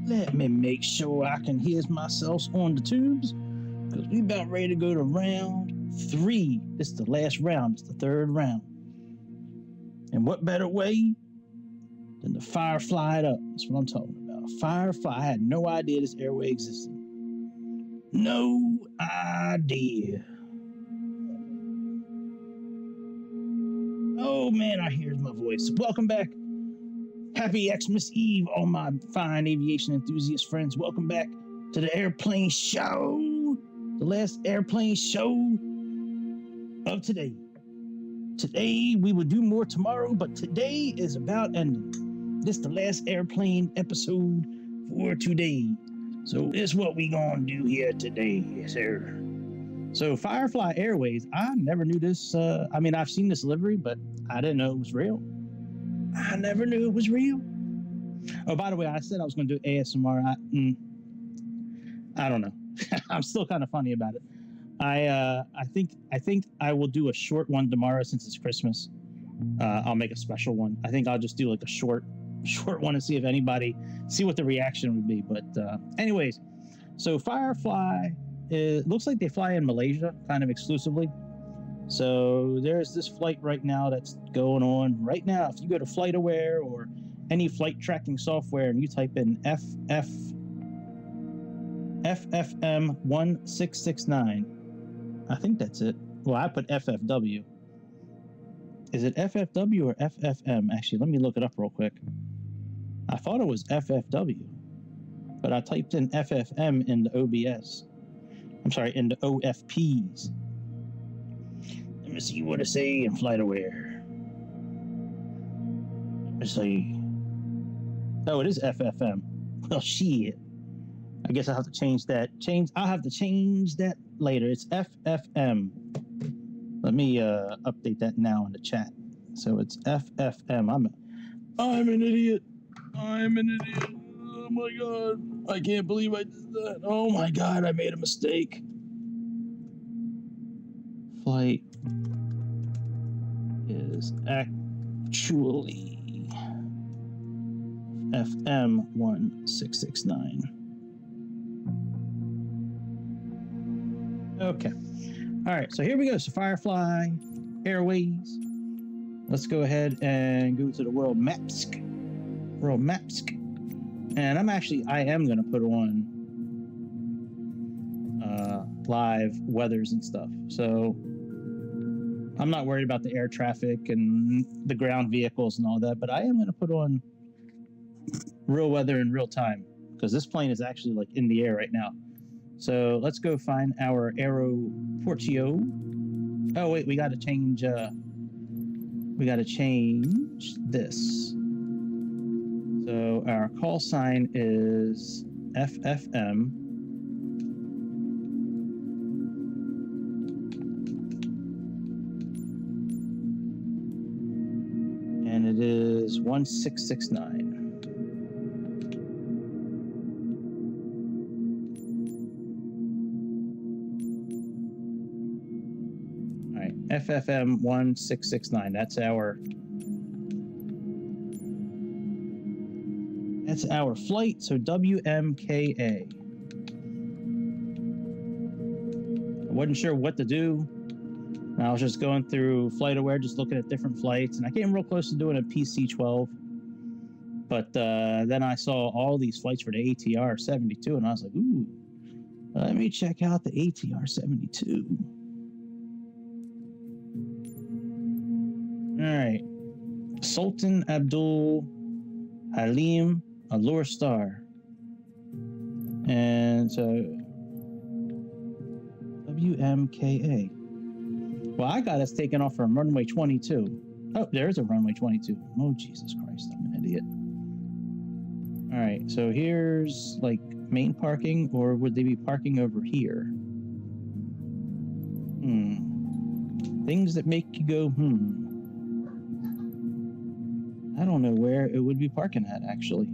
Let me make sure I can hear myself on the tubes, because we about ready to go to round 3. This is the last round. It's the 3rd round. And what better way than to Firefly it up? That's what I'm talking about. Firefly. I had no idea this airway existed. No idea. Oh man, I hear my voice. Welcome back. Happy Xmas Eve, all my fine aviation enthusiast friends. Welcome back to the airplane show. The last airplane show of today. Today, we will do more tomorrow, but today is about ending. This is the last airplane episode for today. So this is what we gonna do here today, sir. So Firefly Airways, I never knew this. I've seen this livery, but I didn't know it was real. I never knew it was real. Oh, by the way, I said I was going to do ASMR. I don't know. I'm still kind of funny about it. I think I will do a short one tomorrow since it's Christmas. I'll make a special one. I think I'll just do like a short one and see what the reaction would be. But anyways, so Firefly, it looks like they fly in Malaysia kind of exclusively. So there's this flight right now that's going on right now. If you go to FlightAware or any flight tracking software and you type in FFM 1669, I think that's it. Well, I put FFW. Is it FFW or FFM? Actually, let me look it up real quick. I thought it was FFW, but I typed in FFM in the OBS. I'm sorry, in the OFPs. Let me see what it say in FlightAware. Let's see. Oh, it is FFM. Well, shit. I guess I'll have to change that. I'll have to change that later. It's FFM. Let me update that now in the chat. So it's FFM. I'm an idiot. Oh my god. I can't believe I did that. Oh my god, I made a mistake. Flight is actually FM 1669. Okay. All right, so here we go. So Firefly Airways. Let's go ahead and go to the world maps. And I am going to put on live weathers and stuff. So I'm not worried about the air traffic and the ground vehicles and all that, but I am going to put on real weather in real time because this plane is actually like in the air right now. So let's go find our aeroportio. Oh wait, we got to change this. So our call sign is FFM. And it is 1669. All right, FFM 1669. That's our flight. So WMKA. I wasn't sure what to do. I was just going through FlightAware, just looking at different flights, and I came real close to doing a PC-12. But then I saw all these flights for the ATR-72, and I was like, ooh, let me check out the ATR-72. All right. Sultan Abdul Halim Allure Star. And so WMKA. Well, I got us taken off from runway 22. Oh, there's a runway 22. Oh, Jesus Christ, I'm an idiot. All right, so here's like main parking, or would they be parking over here? Things that make you go, I don't know where it would be parking at, actually.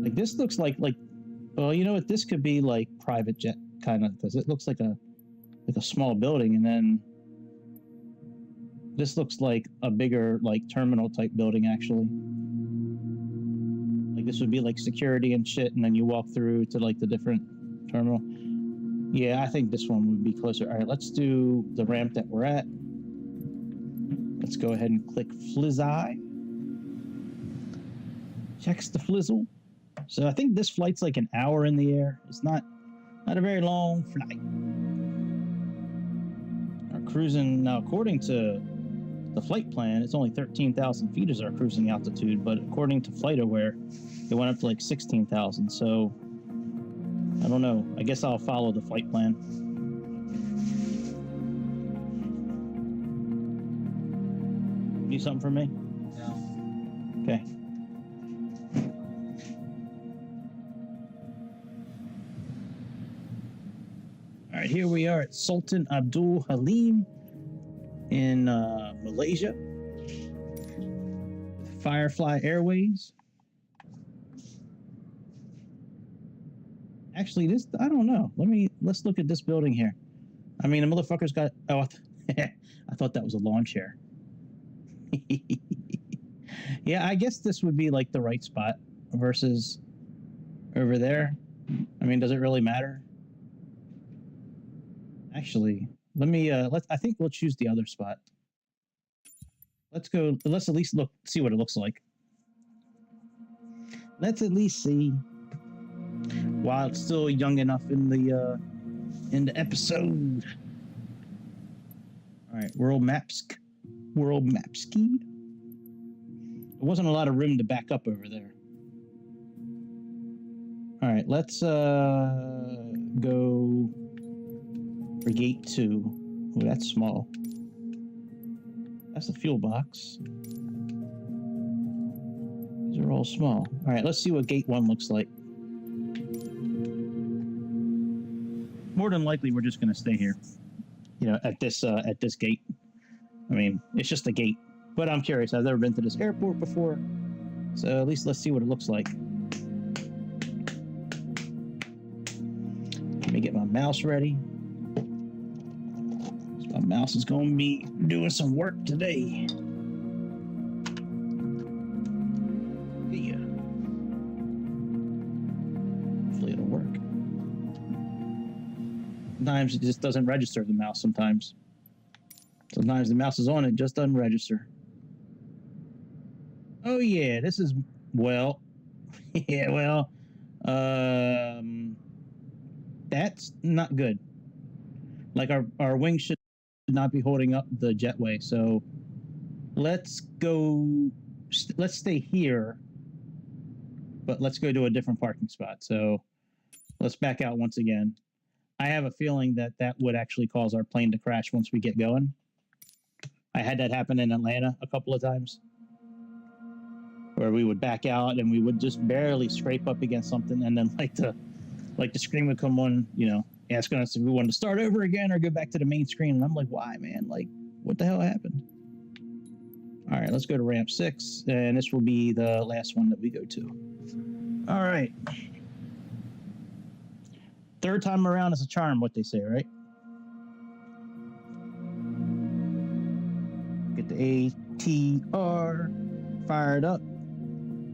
Like, this looks like, well, you know what? This could be like private jet kind of, because it looks like a small building, and then this looks like a bigger like terminal type building actually. Like this would be like security and shit, and then you walk through to like the different terminal. Yeah, I think this one would be closer. All right, let's do the ramp that we're at. Let's go ahead and click Flizzeye. Checks the flizzle. So I think this flight's like an hour in the air. It's not a very long flight. Our cruising now, according to the flight plan, it's only 13,000 feet is our cruising altitude, but according to FlightAware, it went up to like 16,000. So I don't know. I guess I'll follow the flight plan. Need something from me? No. Okay. All right, here we are at Sultan Abdul Halim in Malaysia. Firefly Airways. Actually, this, I don't know. Let's look at this building here. I mean, the motherfucker's got, oh, I thought that was a lawn chair. Yeah, I guess this would be like the right spot versus over there. I mean, does it really matter? Actually, I think we'll choose the other spot. Let's at least see what it looks like. Let's at least see. While it's still young enough in the episode. All right, world map ski. There wasn't a lot of room to back up over there. All right, let's go for gate 2. Oh, that's small. That's the fuel box. These are all small. All right, let's see what gate 1 looks like. More than likely, we're just going to stay here. You know, at this gate. I mean, it's just a gate. But I'm curious. I've never been to this airport before. So at least let's see what it looks like. Let me get my mouse ready. My mouse is going to be doing some work today. Yeah. Hopefully it'll work. Sometimes it just doesn't register, the mouse sometimes. Sometimes the mouse is on, it just doesn't register. Oh yeah, this is, well, yeah, well, that's not good. Like our wings should not be holding up the jetway, so let's stay here, but let's go to a different parking spot. So let's back out once again. I have a feeling that would actually cause our plane to crash once we get going. I had that happen in Atlanta a couple of times, where we would back out and we would just barely scrape up against something, and then like the screen would come on, you know, asking us if we wanted to start over again or go back to the main screen. And I'm like, why, man? Like, what the hell happened? All right, let's go to ramp 6, and this will be the last one that we go to. All right. Third time around is a charm, what they say, right? Get the ATR fired up.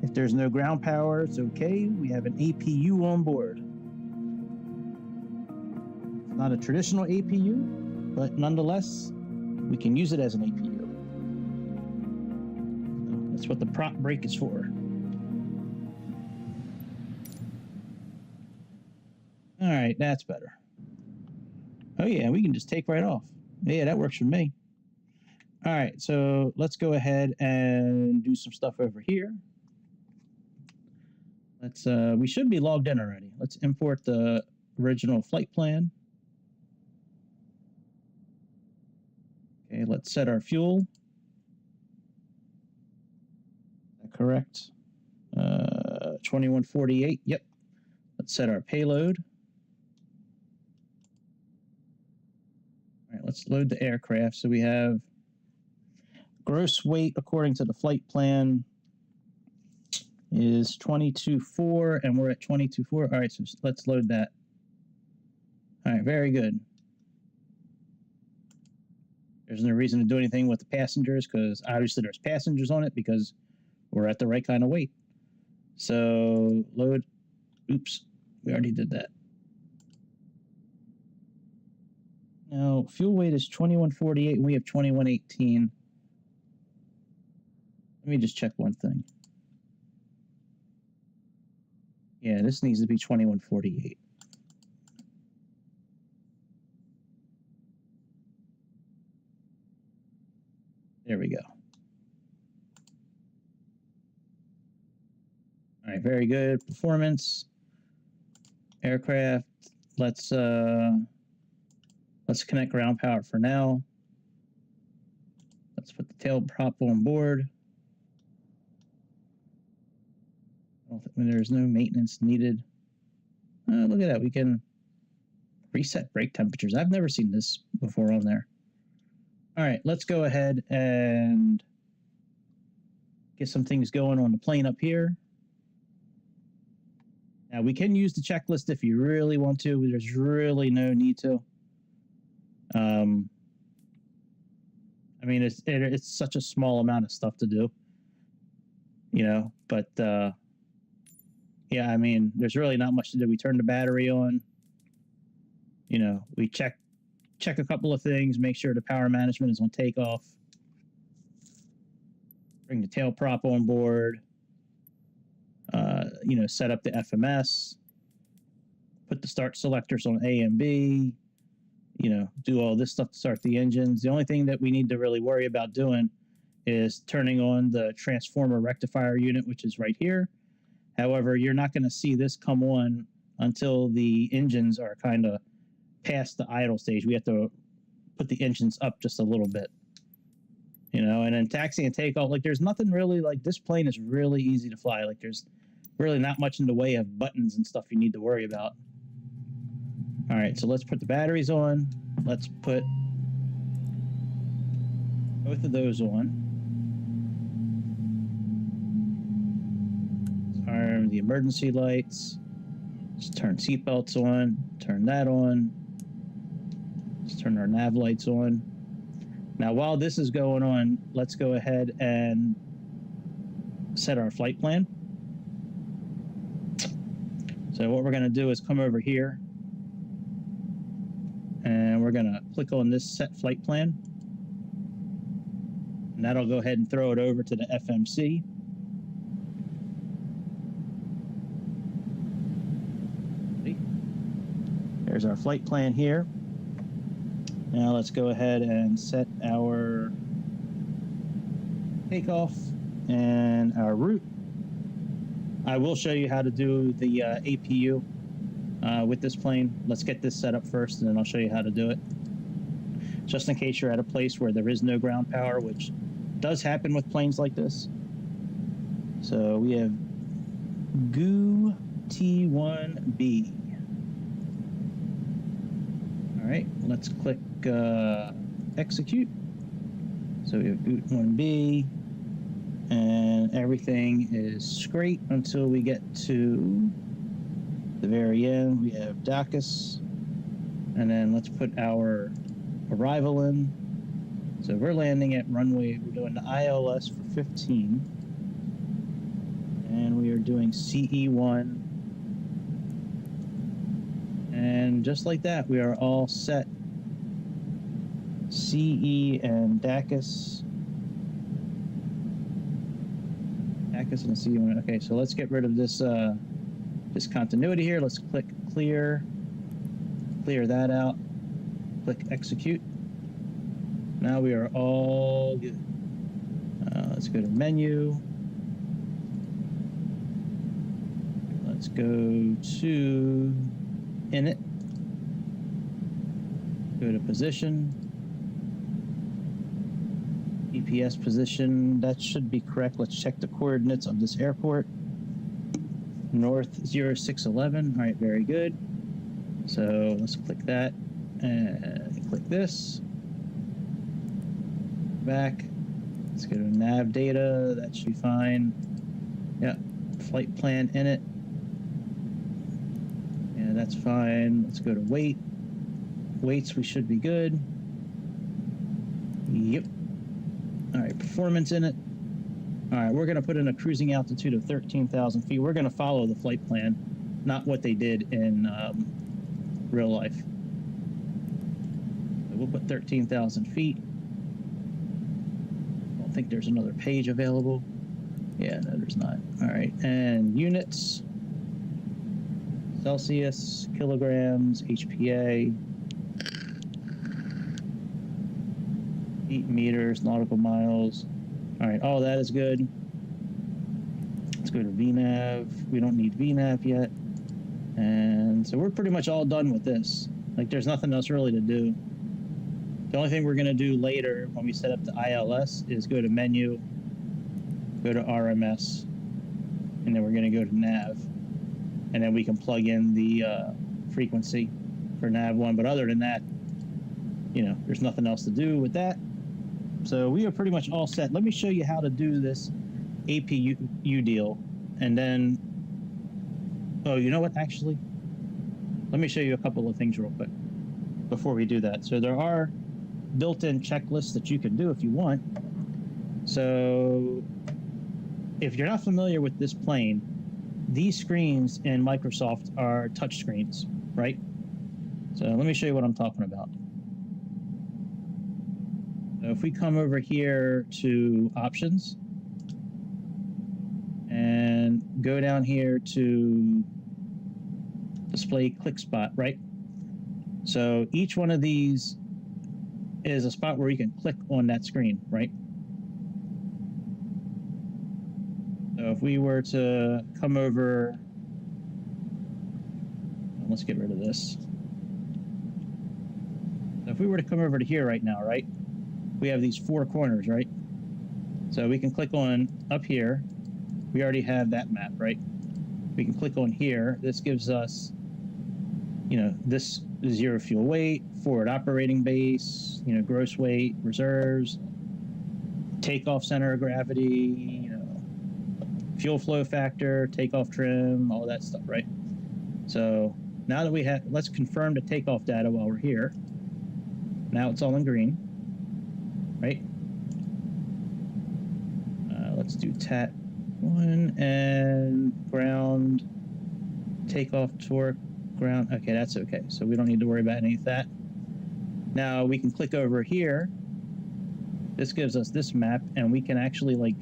If there's no ground power, it's okay. We have an APU on board. It's not a traditional APU, but nonetheless, we can use it as an APU. That's what the prop brake is for. All right, that's better. Oh yeah, we can just take right off. Yeah, that works for me. All right, so let's go ahead and do some stuff over here. We should be logged in already. Let's import the original flight plan. Okay, let's set our fuel. Is that correct? 2148, yep. Let's set our payload. All right, let's load the aircraft. So we have gross weight according to the flight plan is 22.4, and we're at 22.4. All right, so let's load that. All right, very good. There's no reason to do anything with the passengers because obviously there's passengers on it because we're at the right kind of weight. So load. Oops, we already did that. Now fuel weight is 2148, and we have 2118. Let me just check one thing. Yeah, this needs to be 2148. There we go. All right, very good. Performance. Aircraft. Let's connect ground power for now. Let's put the tail prop on board. There's no maintenance needed. Look at that. We can reset brake temperatures. I've never seen this before on there. All right, let's go ahead and get some things going on the plane up here. Now, we can use the checklist if you really want to. There's really no need to. I mean, it's such a small amount of stuff to do, you know, but yeah, I mean, there's really not much to do. We turn the battery on, you know, we check a couple of things, make sure the power management is on takeoff, bring the tail prop on board, you know, set up the FMS, put the start selectors on A and B, you know, do all this stuff to start the engines. The only thing that we need to really worry about doing is turning on the transformer rectifier unit, which is right here. However, you're not going to see this come on until the engines are kind of past the idle stage. We have to put the engines up just a little bit, you know, and then taxi and takeoff, like there's nothing really, like this plane is really easy to fly. Like there's really not much in the way of buttons and stuff you need to worry about. All right, so let's put the batteries on. Let's put both of those on. Let's arm the emergency lights. Let's turn seatbelts on. Turn that on. Let's turn our nav lights on. Now, while this is going on, let's go ahead and set our flight plan. So what we're going to do is come over here, and we're going to click on this set flight plan. And that'll go ahead and throw it over to the FMC. There's our flight plan here. Now let's go ahead and set our takeoff and our route. I will show you how to do the APU with this plane. Let's get this set up first, and then I'll show you how to do it. Just in case you're at a place where there is no ground power, which does happen with planes like this. So we have GOO T1B. All right, let's click execute. So we have GOO T1B, and everything is great until we get to the very end. We have DACUS, and then let's put our arrival in. So we're landing at runway, we're doing the ILS for 15, and we are doing CE1, and just like that, we are all set. CE and DACUS. DACUS and CE1. Okay, so let's get rid of this discontinuity here. Let's click clear that out, click execute. Now we are all good. Let's go to menu. Let's go to init. Go to position. GPS position, that should be correct. Let's check the coordinates of this airport. North 0611. All right, very good. So let's click that and click this. Back. Let's go to nav data. That should be fine. Yeah, flight plan in it. Yeah, that's fine. Let's go to weight. Weights, we should be good. Yep. All right, performance in it. All right, we're going to put in a cruising altitude of 13,000 feet. We're going to follow the flight plan, not what they did in real life. So we'll put 13,000 feet. I don't think there's another page available. Yeah, no, there's not. All right, and units. Celsius, kilograms, HPA, feet, meters, nautical miles. All right, all that is good. Let's go to VNAV. We don't need VNAV yet. And so we're pretty much all done with this. Like, there's nothing else really to do. The only thing we're going to do later when we set up the ILS is go to menu, go to RMS, and then we're going to go to nav. And then we can plug in the frequency for nav1. But other than that, you know, there's nothing else to do with that. So we are pretty much all set. Let me show you how to do this APU deal. And then, oh, you know what, actually? Let me show you a couple of things real quick before we do that. So there are built-in checklists that you can do if you want. So if you're not familiar with this plane, these screens in Microsoft are touch screens, right? So let me show you what I'm talking about. So if we come over here to options and go down here to display click spot, right? So each one of these is a spot where you can click on that screen, right? So if we were to come over, let's get rid of this. So if we were to come over to here right now, right? We have these four corners, right? So we can click on up here. We already have that map, right? We can click on here. This gives us, you know, this zero fuel weight, forward operating base, you know, gross weight, reserves, takeoff center of gravity, you know, fuel flow factor, takeoff trim, all that stuff, right? So now that we have, let's confirm the takeoff data while we're here. Now it's all in green, right? Let's do TAT 1 and ground, takeoff torque, ground. Okay, that's okay. So we don't need to worry about any of that. Now we can click over here. This gives us this map, and we can actually, like,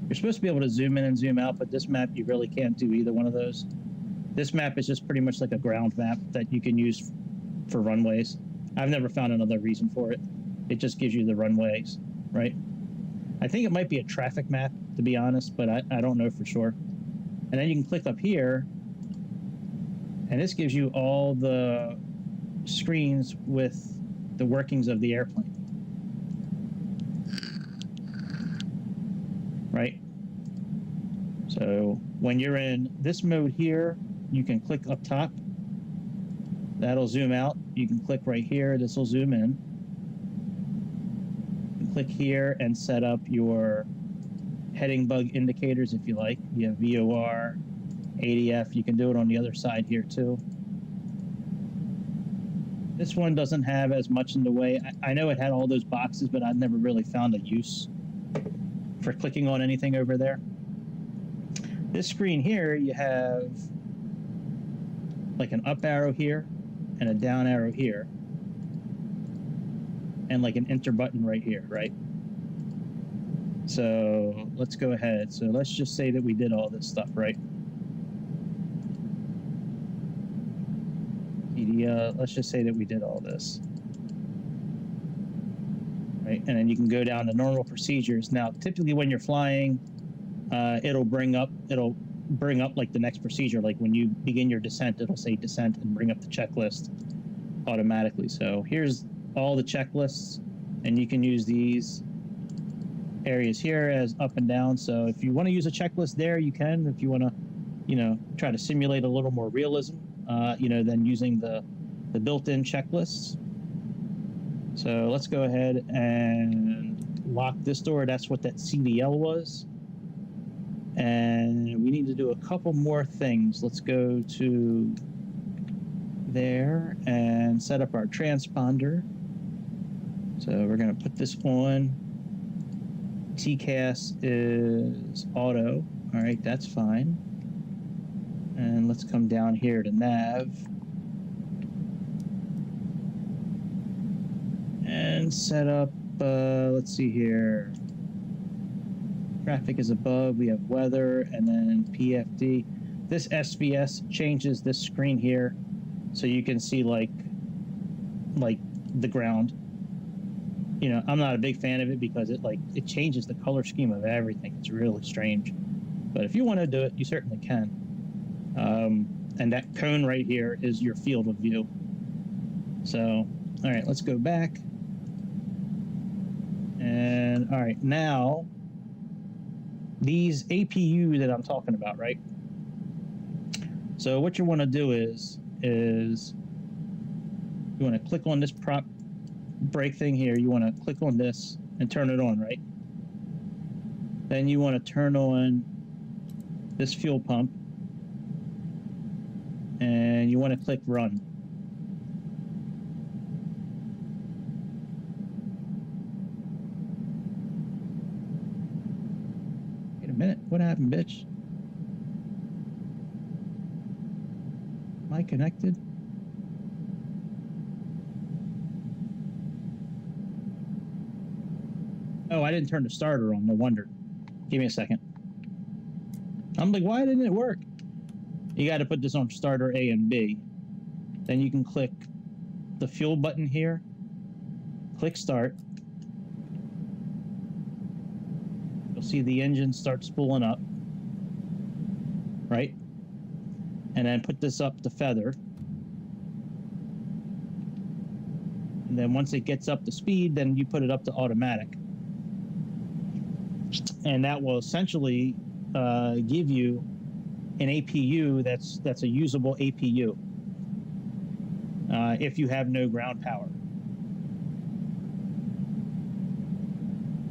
you're supposed to be able to zoom in and zoom out, but this map you really can't do either one of those. This map is just pretty much like a ground map that you can use for runways. I've never found another reason for it. It just gives you the runways, right? I think it might be a traffic map, to be honest, but I don't know for sure. And then you can click up here, and this gives you all the screens with the workings of the airplane. Right? So when you're in this mode here, you can click up top. That'll zoom out. You can click right here. This will zoom in. You can click here and set up your heading bug indicators if you like. You have VOR, ADF. You can do it on the other side here too. This one doesn't have as much in the way. I know it had all those boxes, but I've never really found a use for clicking on anything over there. This screen here, you have like an up arrow here and a down arrow here, and like an enter button right here, right? So let's go ahead. So let's just say that we did all this stuff, right? Let's just say that we did all this. Right, and then you can go down to normal procedures. Now, typically when you're flying, it'll bring up like the next procedure. Like when you begin your descent, it'll say descent and bring up the checklist automatically. So here's all the checklists, and you can use these areas here as up and down. So if you want to use a checklist there, you can. If you want to, you know, try to simulate a little more realism, you know, than using the built-in checklists. So let's go ahead and lock this door. That's what that CDL was. And we need to do a couple more things. Let's go to there and set up our transponder. So we're going to put this on TCAS is auto. All right, that's fine. And let's come down here to nav. And set up, let's see here. Traffic is above, we have weather, and then PFD. This SVS changes this screen here so you can see like the ground. You know, I'm not a big fan of it because it changes the color scheme of everything. It's really strange. But if you want to do it, you certainly can. And that cone right here is your field of view. So, all right, let's go back. And all right, now these APU that I'm talking about, right? So what you want to do is you want to click on this prop brake thing here. You want to click on this and turn it on, right? Then you want to turn on this fuel pump and you want to click run. Wait a minute, what happened, bitch? Am I connected? Oh, I didn't turn the starter on, no wonder. Give me a second. I'm like, why didn't it work? You got to put this on starter A and B. Then you can click the fuel button here. Click start. You'll see the engine start spooling up. Right? And then put this up to feather. And then once it gets up to speed, then you put it up to automatic. And that will essentially give you an APU that's a usable APU if you have no ground power.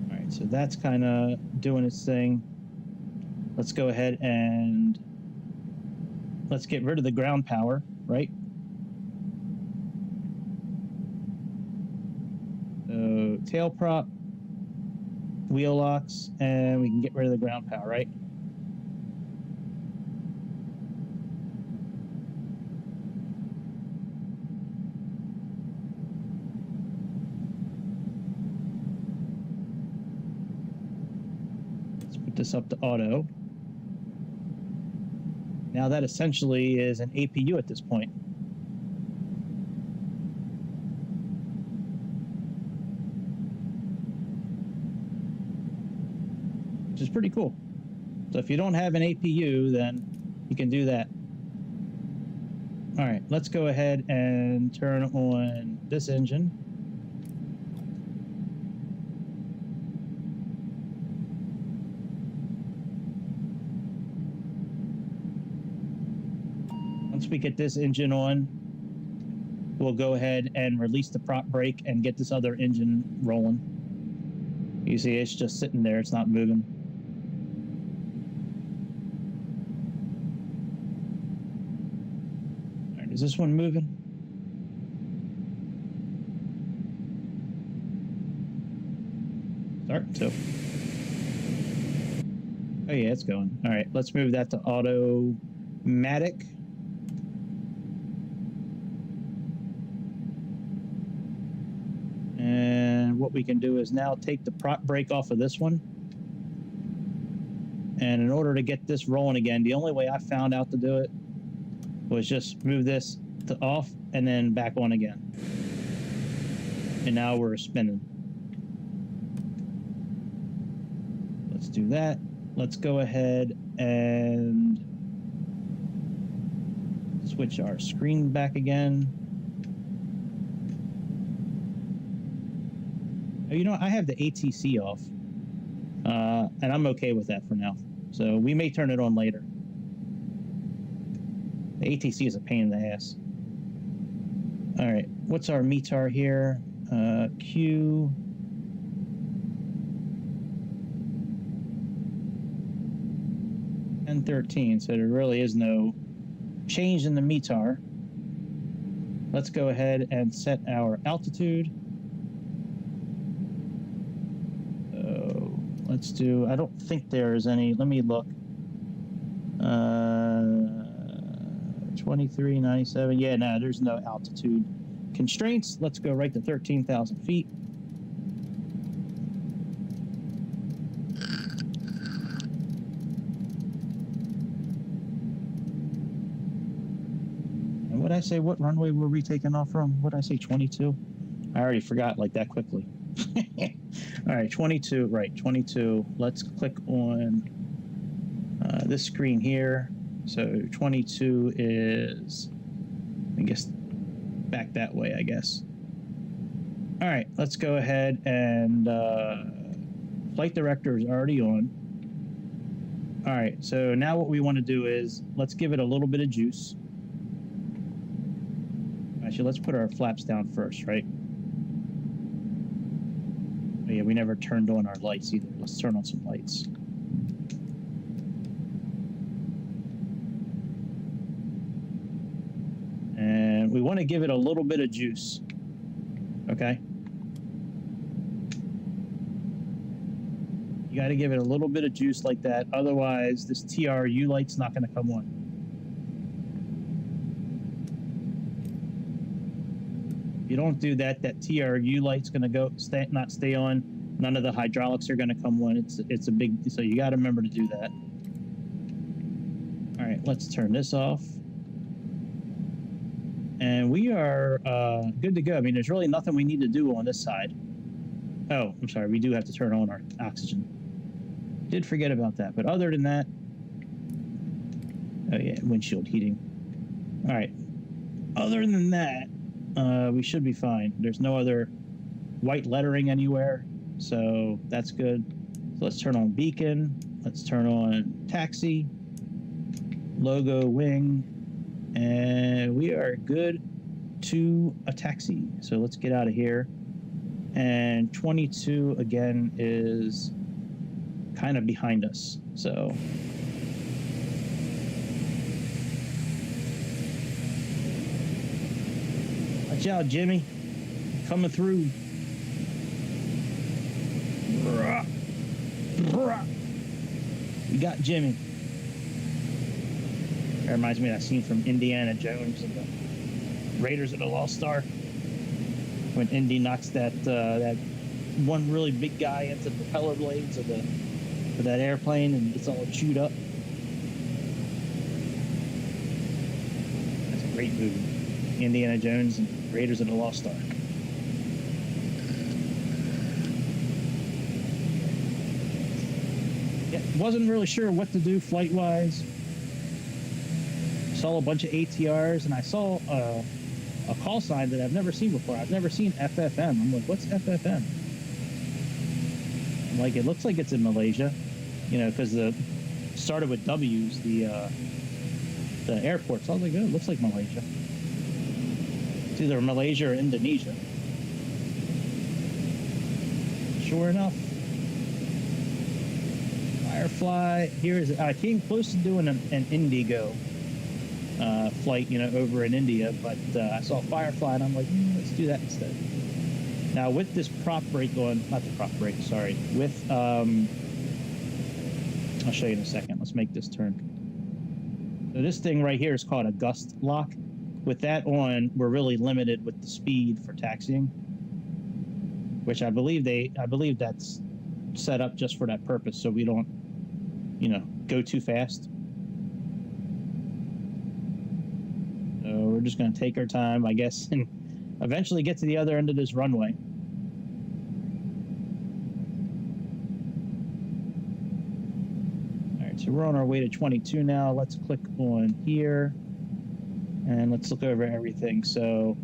All right, so that's kind of doing its thing. Let's go ahead and let's get rid of the ground power, right? So tail prop, wheel locks, and we can get rid of the ground power, right? Let's put this up to auto. Now that essentially is an APU at this point. Which is pretty cool. So if you don't have an APU, then you can do that. All right, let's go ahead and turn on this engine. Once we get this engine on, we'll go ahead and release the prop brake and get this other engine rolling. You see it's just sitting there, it's not moving. All right, is this one moving? Start, so. Oh yeah, it's going. All right, let's move that to automatic. And what we can do is now take the prop brake off of this one. And in order to get this rolling again, the only way I found out to do it was just move this to off and then back on again. And now we're spinning. Let's do that. Let's go ahead and switch our screen back again. You know, I have the ATC off, and I'm okay with that for now. So we may turn it on later. The ATC is a pain in the ass. All right, what's our METAR here? Q. And 13, so there really is no change in the METAR. Let's go ahead and set our altitude. let's do, I don't think there's any, let me look. 2397, yeah, no, there's no altitude constraints. Let's go right to 13,000 feet. And what'd I say, what runway were we taking off from? What'd I say, 22? I already forgot like that quickly. All right, 22, right, 22. Let's click on this screen here. So 22 is, I guess, back that way, I guess. All right, let's go ahead and flight director is already on. All right, so now what we want to do is let's give it a little bit of juice. Actually, let's put our flaps down first, right? Oh, yeah, we never turned on our lights either. Let's turn on some lights. And we want to give it a little bit of juice, okay? You got to give it a little bit of juice like that. Otherwise, this TRU light's not going to come on. If you don't do that, that TRU light's going to not stay on. None of the hydraulics are going to come on. It's a big, so you got to remember to do that. All right, let's turn this off. And we are good to go. I mean, there's really nothing we need to do on this side. Oh, I'm sorry. We do have to turn on our oxygen. Did forget about that. But other than that, oh yeah, windshield heating. All right. Other than that, we should be fine. There's no other white lettering anywhere, so that's good. So let's turn on beacon. Let's turn on taxi, logo wing, and we are good to a taxi. So let's get out of here. And 22 again is kind of behind us. So watch out, Jimmy. Coming through. We got Jimmy. That reminds me of that scene from Indiana Jones and the Raiders of the Lost Ark, when Indy knocks that that one really big guy into the propeller blades of that airplane and it's all chewed up. That's a great movie. Indiana Jones and Raiders of the Lost Ark. Yeah, wasn't really sure what to do flight-wise. Saw a bunch of ATRs, and I saw a call sign that I've never seen before. I've never seen FFM. I'm like, what's FFM? I'm like, it looks like it's in Malaysia, you know, because the started with W's, the airport. So I was like, oh, it looks like Malaysia. It's either Malaysia or Indonesia. Sure enough. Firefly. I came close to doing an Indigo flight, you know, over in India, but I saw Firefly and I'm like, let's do that instead. Now with this prop brake on, not the prop brake, sorry, with I'll show you in a second. Let's make this turn. So this thing right here is called a gust lock. With that on, we're really limited with the speed for taxiing, which I believe that's set up just for that purpose, so we don't, you know, go too fast. So we're just going to take our time, I guess, and eventually get to the other end of this runway. All right, so we're on our way to 22 now. Let's click on here, and let's look over everything. So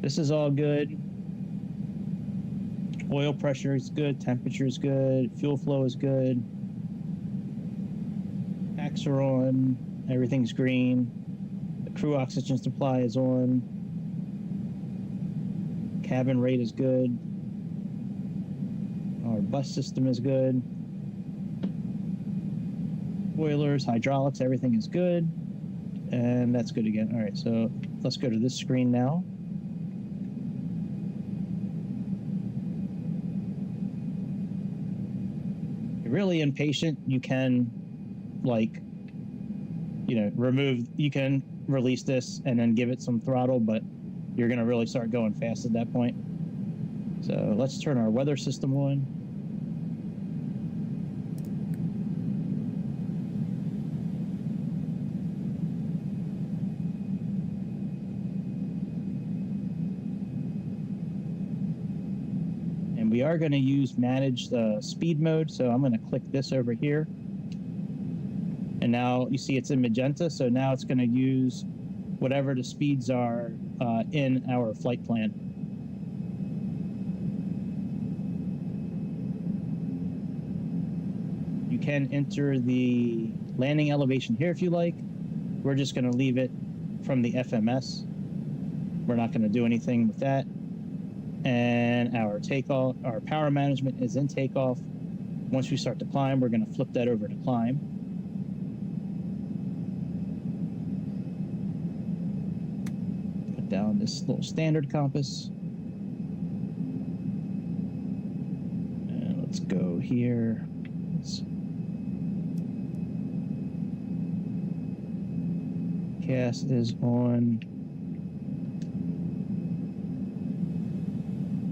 this is all good. Oil pressure is good. Temperature is good. Fuel flow is good. Packs are on. Everything's green. The crew oxygen supply is on. Cabin rate is good. Our bus system is good. Boilers, hydraulics, everything is good. And that's good again. All right, so let's go to this screen now. really impatient, you can, like, you can release this and then give it some throttle, but you're going to really start going fast at that point. So let's turn our weather system on. And we are going to use manage the speed mode. So I'm going to click this over here. And now you see it's in magenta. So now it's going to use whatever the speeds are in our flight plan. You can enter the landing elevation here if you like. We're just going to leave it from the FMS. We're not going to do anything with that. And our takeoff, our power management is in takeoff. Once we start to climb, we're going to flip that over to climb. Put down this little standard compass. And let's go here. Gas is on.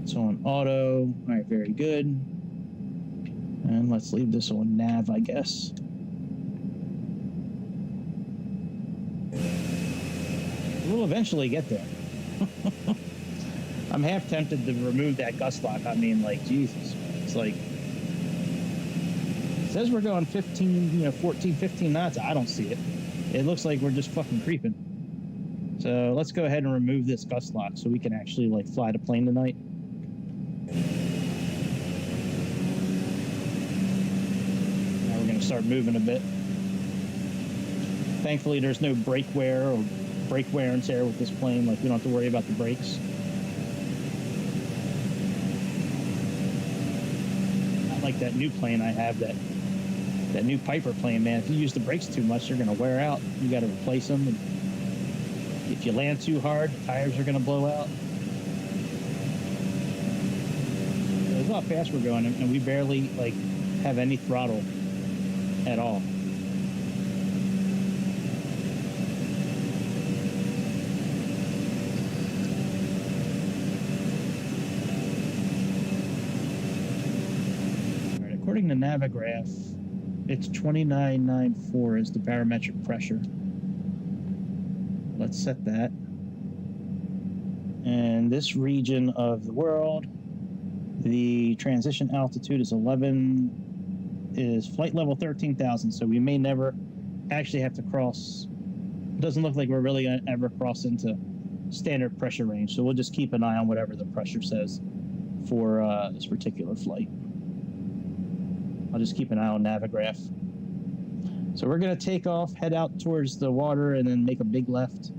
It's on auto. All right, very good. And let's leave this on nav, I guess. We'll eventually get there. I'm half tempted to remove that gust lock. I mean, like, Jesus. It's like, it says we're going 14, 15 knots. I don't see it. It looks like we're just fucking creeping. So let's go ahead and remove this gust lock so we can actually, like, fly the plane tonight. Now we're going to start moving a bit. Thankfully, there's no brake wear or brake wear and tear with this plane. Like, we don't have to worry about the brakes. Not like that new plane I have, that new Piper plane, man. If you use the brakes too much, they're going to wear out. You got to replace them. And if you land too hard, the tires are going to blow out. So it's how fast we're going, and we barely, like, have any throttle at all. All right, according to Navigraph, it's 2994 is the barometric pressure. Let's set that. And this region of the world, the transition altitude is flight level 13,000. So we may never actually have to cross. It doesn't look like we're really going to ever cross into standard pressure range. So we'll just keep an eye on whatever the pressure says for this particular flight. I'll just keep an eye on Navigraph. So we're going to take off, head out towards the water, and then make a big left.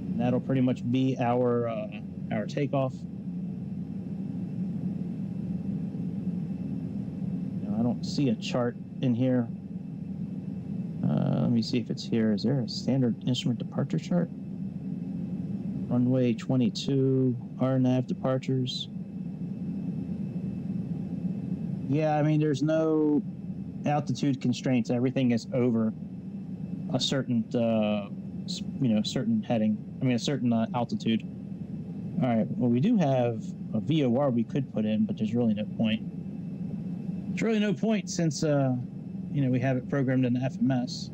And that'll pretty much be our takeoff. Now, I don't see a chart in here. Let me see if it's here. Is there a standard instrument departure chart? Runway 22, RNAV departures. Yeah, I mean, there's no altitude constraints. Everything is over a certain, certain heading. I mean, a certain altitude. All right. Well, we do have a VOR we could put in, but there's really no point. There's really no point since, we have it programmed in the FMS.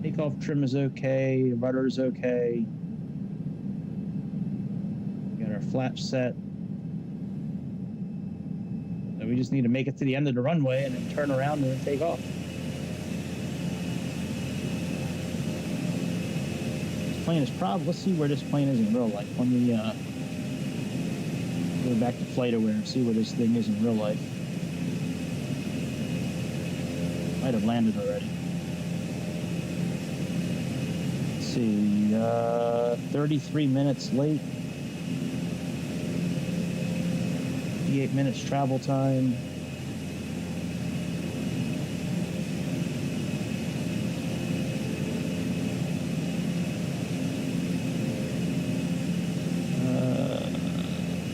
Takeoff trim is okay. Rudder is okay. We got our flaps set. We just need to make it to the end of the runway and then turn around and then take off. This plane is probably, let's see where this plane is in real life. Let me go back to Flight Aware and see where this thing is in real life. Might have landed already. Let's see, 33 minutes late. 58 minutes travel time.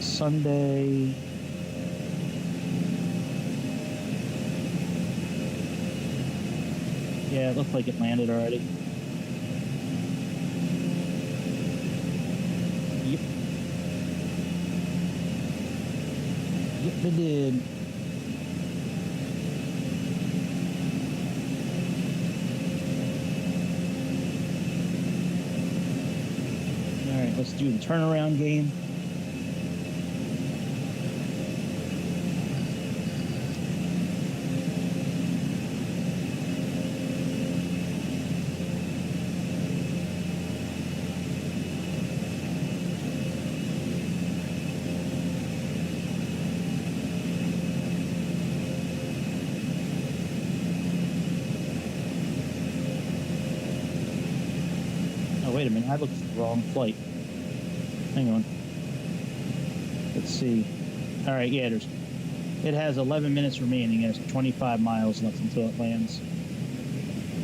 Sunday. Yeah, it looked like it landed already. Yep. Yep, it did. Alright, let's do the turnaround game. Oh, wait a minute, I looked at the wrong flight. Hang on. Let's see. All right, yeah, it has 11 minutes remaining. It has 25 miles left until it lands,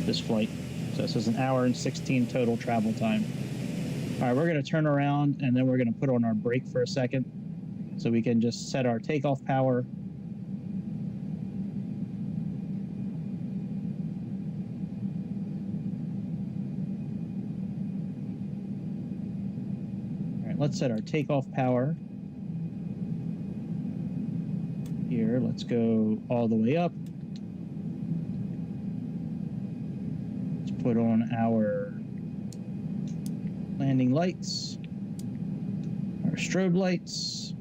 this flight. So this is an hour and 16 total travel time. All right, we're going to turn around, and then we're going to put on our brake for a second so we can just set our takeoff power. Let's set our takeoff power. Here, let's go all the way up. Let's put on our landing lights, our strobe lights.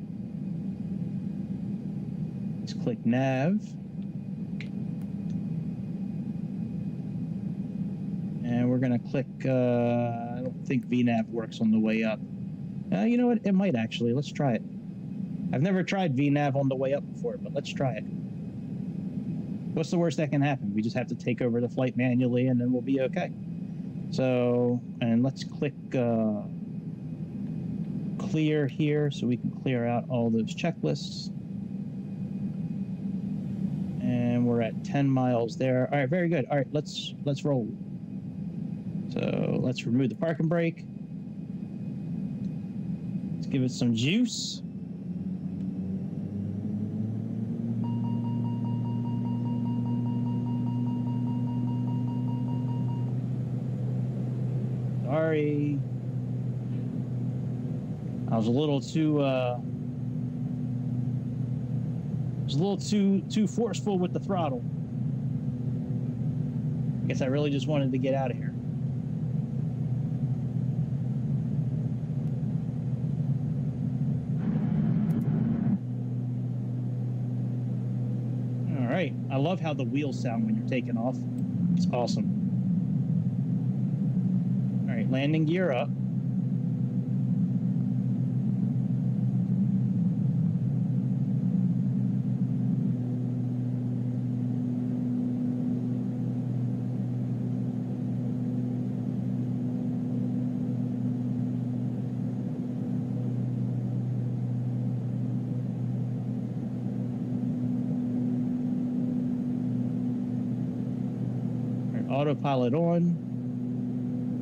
Let's click nav. And we're gonna click, I don't think VNAV works on the way up. You know what? It might actually. Let's try it. I've never tried VNAV on the way up before, but let's try it. What's the worst that can happen? We just have to take over the flight manually, and then we'll be okay. So, and let's click clear here so we can clear out all those checklists. And we're at 10 miles there. All right, very good. All right, let's roll. So let's remove the parking brake. Give it some juice. Sorry. I was a little too forceful with the throttle. I guess I really just wanted to get out of here. I love how the wheels sound when you're taking off. It's awesome. All right, landing gear up. Autopilot on.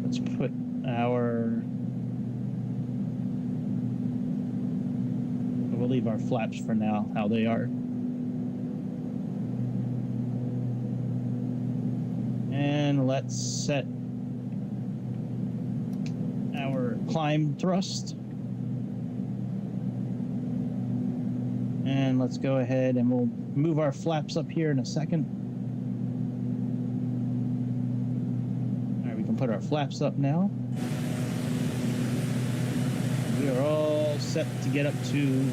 Let's put our... We'll leave our flaps for now, how they are. And let's set our climb thrust. And let's go ahead and we'll move our flaps up here in a second. Put our flaps up now. We are all set to get up to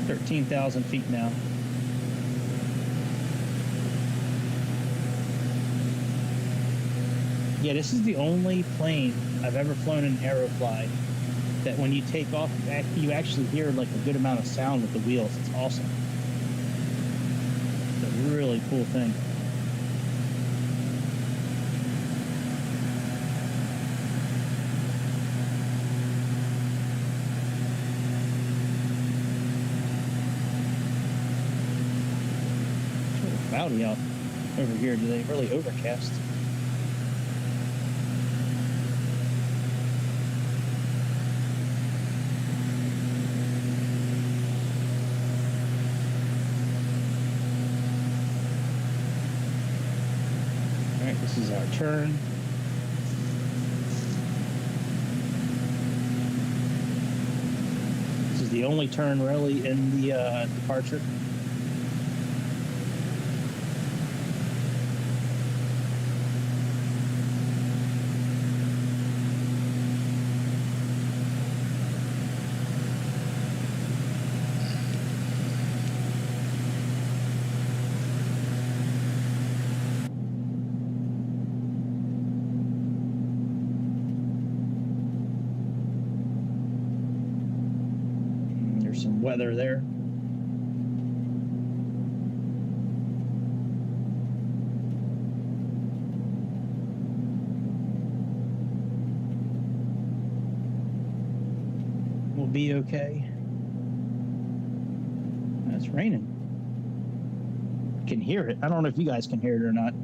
13,000 feet now. Yeah, this is the only plane I've ever flown in Aerofly that when you take off, you actually hear like a good amount of sound with the wheels. It's awesome. It's a really cool thing. Cloudy out over here today, really overcast. All right, This is our turn. This is the only turn really in the departure. Some weather there. We'll be okay. It's raining. Can hear it. I don't know if you guys can hear it or not.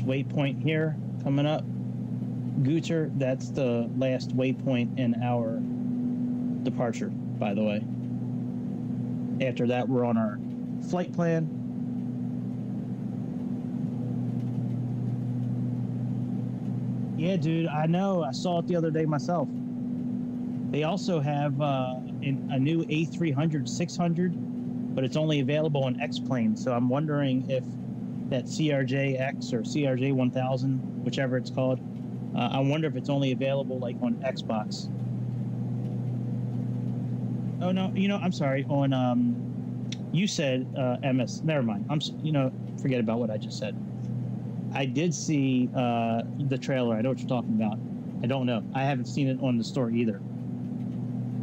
Waypoint here coming up, Guter, that's the last waypoint in our departure, by the way. After that, we're on our flight plan. Yeah, dude, I know. I saw it the other day myself. They also have a new A300 600, but it's only available on X-Plane. So I'm wondering if that CRJ-X or CRJ-1000, whichever it's called, I wonder if it's only available like on Xbox. Oh no, I'm sorry. On you said MS. Never mind. Forget about what I just said. I did see the trailer. I know what you're talking about. I don't know. I haven't seen it on the store either.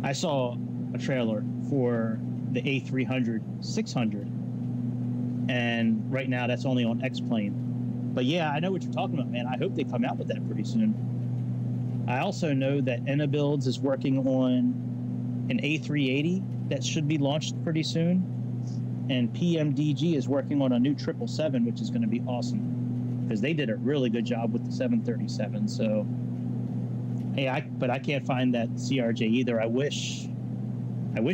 I saw a trailer for the A300 600. And right now that's only on X-Plane. But yeah, I know what you're talking about, man. I hope they come out with that pretty soon. I also know that Builds is working on an A380 that should be launched pretty soon. And PMDG is working on a new 777, which is going to be awesome. Because they did a really good job with the 737. So, hey, but I can't find that CRJ either. I wish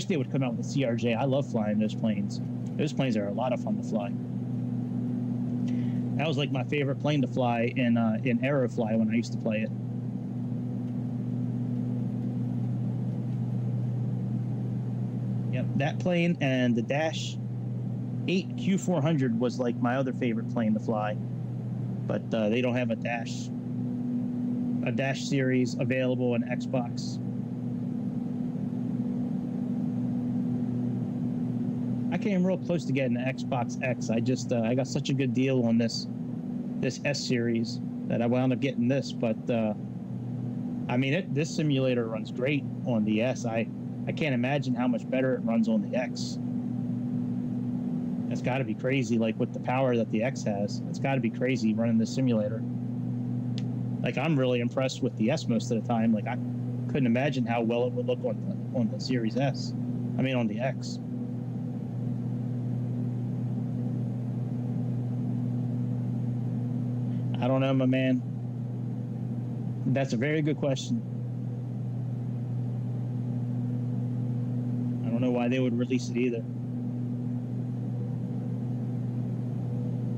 they would come out with a CRJ. I love flying those planes. Those planes are a lot of fun to fly. That was like my favorite plane to fly in Aerofly when I used to play it. Yep, that plane and the Dash 8 Q400 was like my other favorite plane to fly. But they don't have a Dash series available on Xbox. I came real close to getting the Xbox X. I got such a good deal on this S series that I wound up getting this. But I mean, this simulator runs great on the S. I can't imagine how much better it runs on the X. It's got to be crazy, like with the power that the X has. It's got to be crazy running this simulator. Like, I'm really impressed with the S most of the time. Like, I couldn't imagine how well it would look on the Series S. I mean, on the X. I don't know, my man. That's a very good question. I don't know why they would release it either.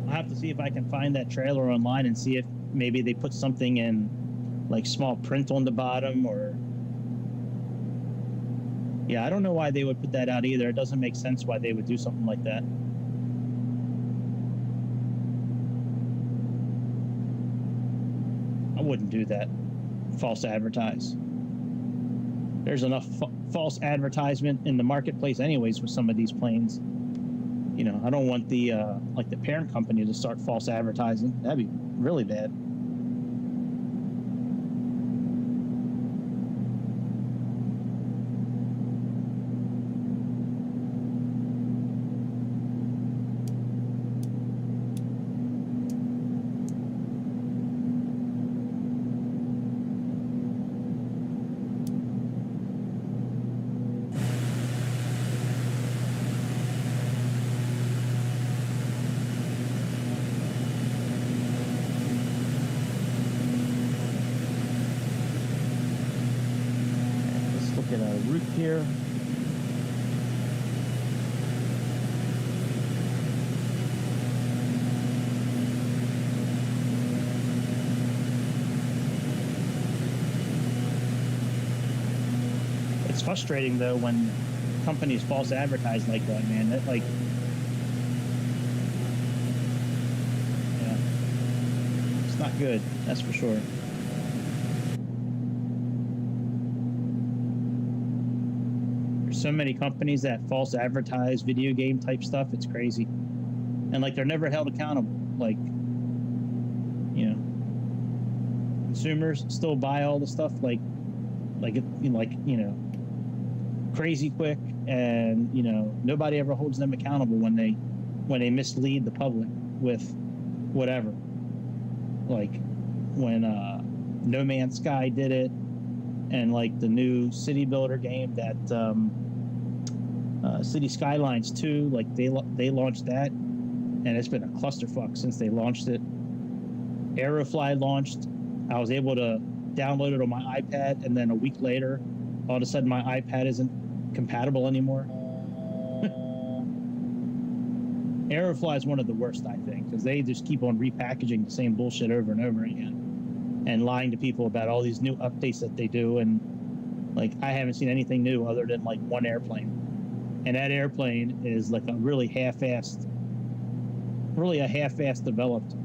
I'll have to see if I can find that trailer online and see if maybe they put something in, like, small print on the bottom, or... Yeah, I don't know why they would put that out either. It doesn't make sense why they would do something like that. I wouldn't do that. False advertise. there's enough false advertisement in the marketplace anyways with some of these planes. You know, I don't want the like the parent company to start false advertising. That'd be really bad. Get a route here. It's frustrating though when companies false advertise like that, man. That like, yeah, it's not good. That's for sure. So many companies that false advertise video game type stuff. It's crazy, and like they're never held accountable. Like, you know, consumers still buy all the stuff like you know, crazy quick, and you know nobody ever holds them accountable when they mislead the public with whatever. Like when No Man's Sky did it, and like the new city builder game that. City Skylines 2, like they launched that, and it's been a clusterfuck since they launched it. Firefly launched. I was able to download it on my iPad, and then a week later, all of a sudden my iPad isn't compatible anymore. Firefly is one of the worst, I think, because they just keep on repackaging the same bullshit over and over again, and lying to people about all these new updates that they do, and like I haven't seen anything new other than like one airplane. And that airplane is like a really half-assed developed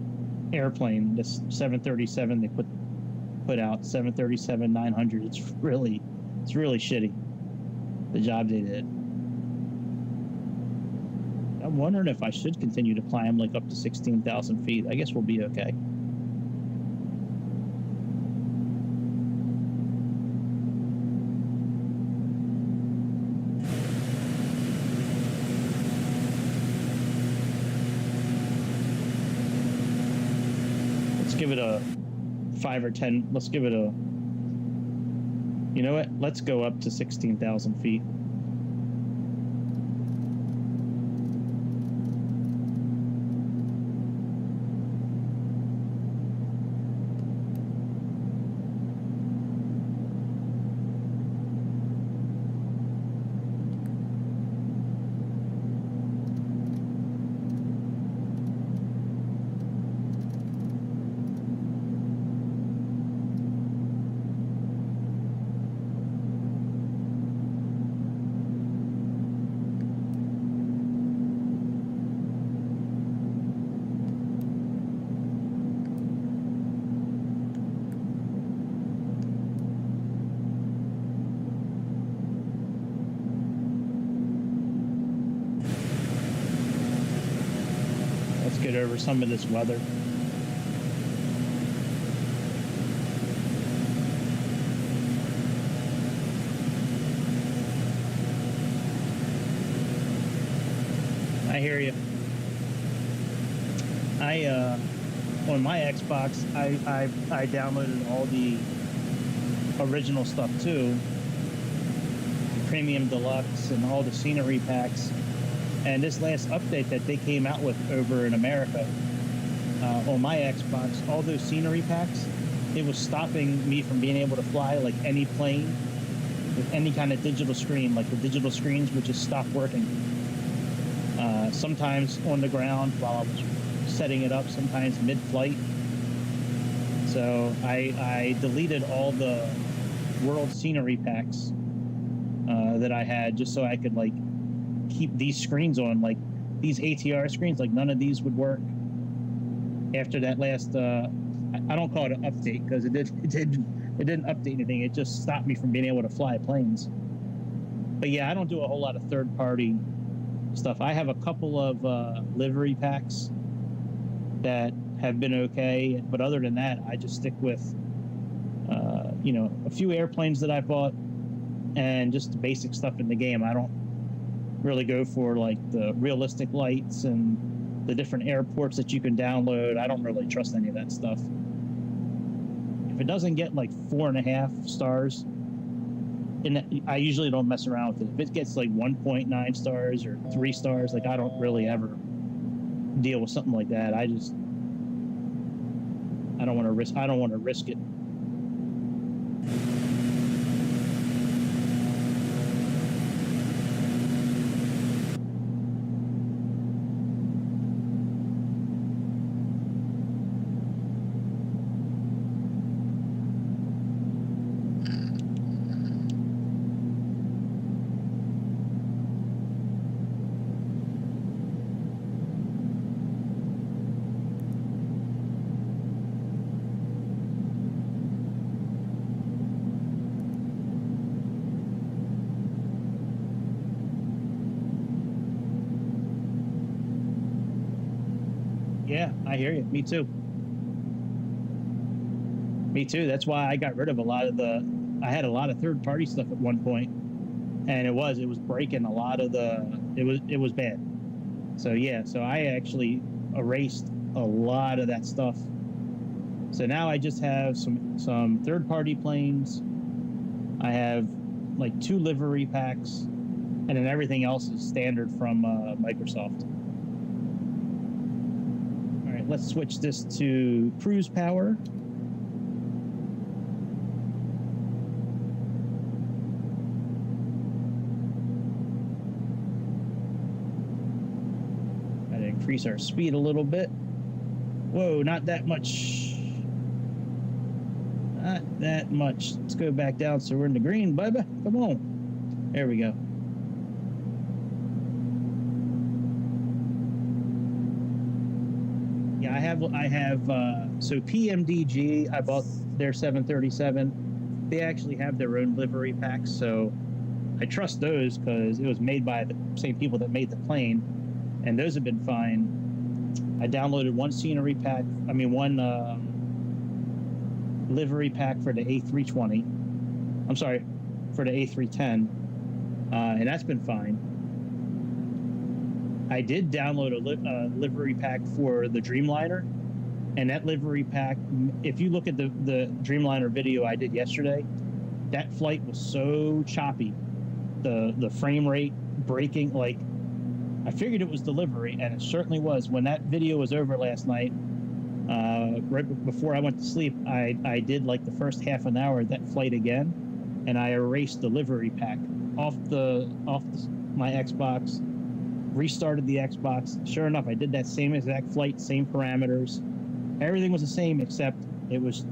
airplane. This 737 they put out, 737-900. It's really shitty, the job they did. I'm wondering if I should continue to climb like up to 16,000 feet. I guess we'll be okay. Give it a 5 or 10. Let's give it a, you know what? Let's go up to 16,000 feet. Get over some of this weather. I hear you. On my Xbox, I downloaded all the original stuff too, Premium Deluxe and all the scenery packs. And this last update that they came out with over in America, on my Xbox, all those scenery packs, it was stopping me from being able to fly like any plane with any kind of digital screen. Like the digital screens would just stop working. Sometimes on the ground while I was setting it up, sometimes mid-flight. So I deleted all the world scenery packs that I had just so I could like keep these screens on, like these ATR screens. Like none of these would work after that last I don't call it an update because it did It didn't update anything. It just stopped me from being able to fly planes. But yeah, I don't do a whole lot of third-party stuff. I have a couple of livery packs that have been okay, but other than that, I just stick with, you know, a few airplanes that I bought and just the basic stuff in the game. I don't really go for like the realistic lights and the different airports that you can download. I don't really trust any of that stuff. If it doesn't get like 4.5 stars, and I usually don't mess around with it. If it gets like 1.9 stars or 3 stars, like I don't really ever deal with something like that. I don't want to risk it. Yeah, I hear you. Me too. Me too. That's why I got rid of a lot of the. I had a lot of third-party stuff at one point, and it was breaking a lot of the. It was bad. So yeah, so I actually erased a lot of that stuff. So now I just have some third-party planes. I have like 2 livery packs, and then everything else is standard from Microsoft. Let's switch this to cruise power. Try to increase our speed a little bit. Whoa, not that much. Not that much. Let's go back down so we're in the green, baby. Come on. There we go. I have so PMDG, I bought their 737. They actually have their own livery packs, so I trust those because it was made by the same people that made the plane, and those have been fine. I downloaded one livery pack for the A320. I'm sorry, for the A310, and that's been fine. I did download a livery pack for the Dreamliner, and that livery pack, if you look at the Dreamliner video I did yesterday, that flight was so choppy. The frame rate breaking, like, I figured it was delivery, and it certainly was. When that video was over last night, right before I went to sleep, I did like the first half an hour of that flight again, and I erased the livery pack off my Xbox, restarted the Xbox. Sure enough, I did that same exact flight, same parameters. Everything was the same except it was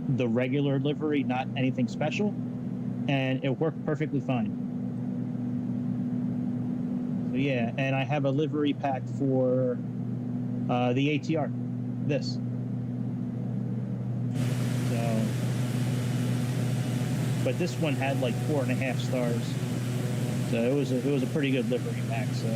the regular livery, not anything special, and it worked perfectly fine. So yeah, and I have a livery pack for the ATR, this. So, but this one had like 4.5 stars. So it was a pretty good livery pack. So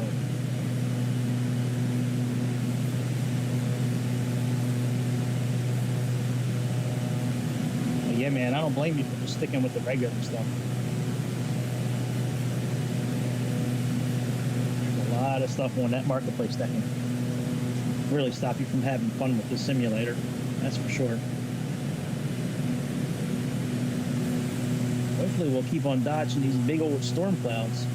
but yeah, man, I don't blame you for just sticking with the regular stuff. There's a lot of stuff on that marketplace that can really stop you from having fun with this simulator. That's for sure. Hopefully we'll keep on dodging these big old storm clouds.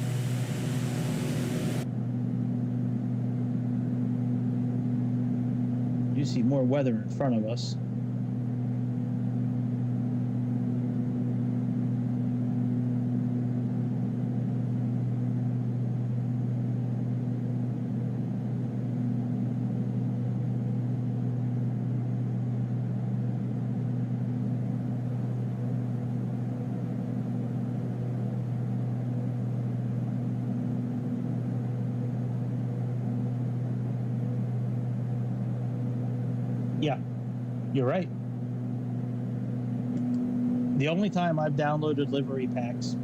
You see more weather in front of us. Yeah, you're right. The only time I've downloaded livery packs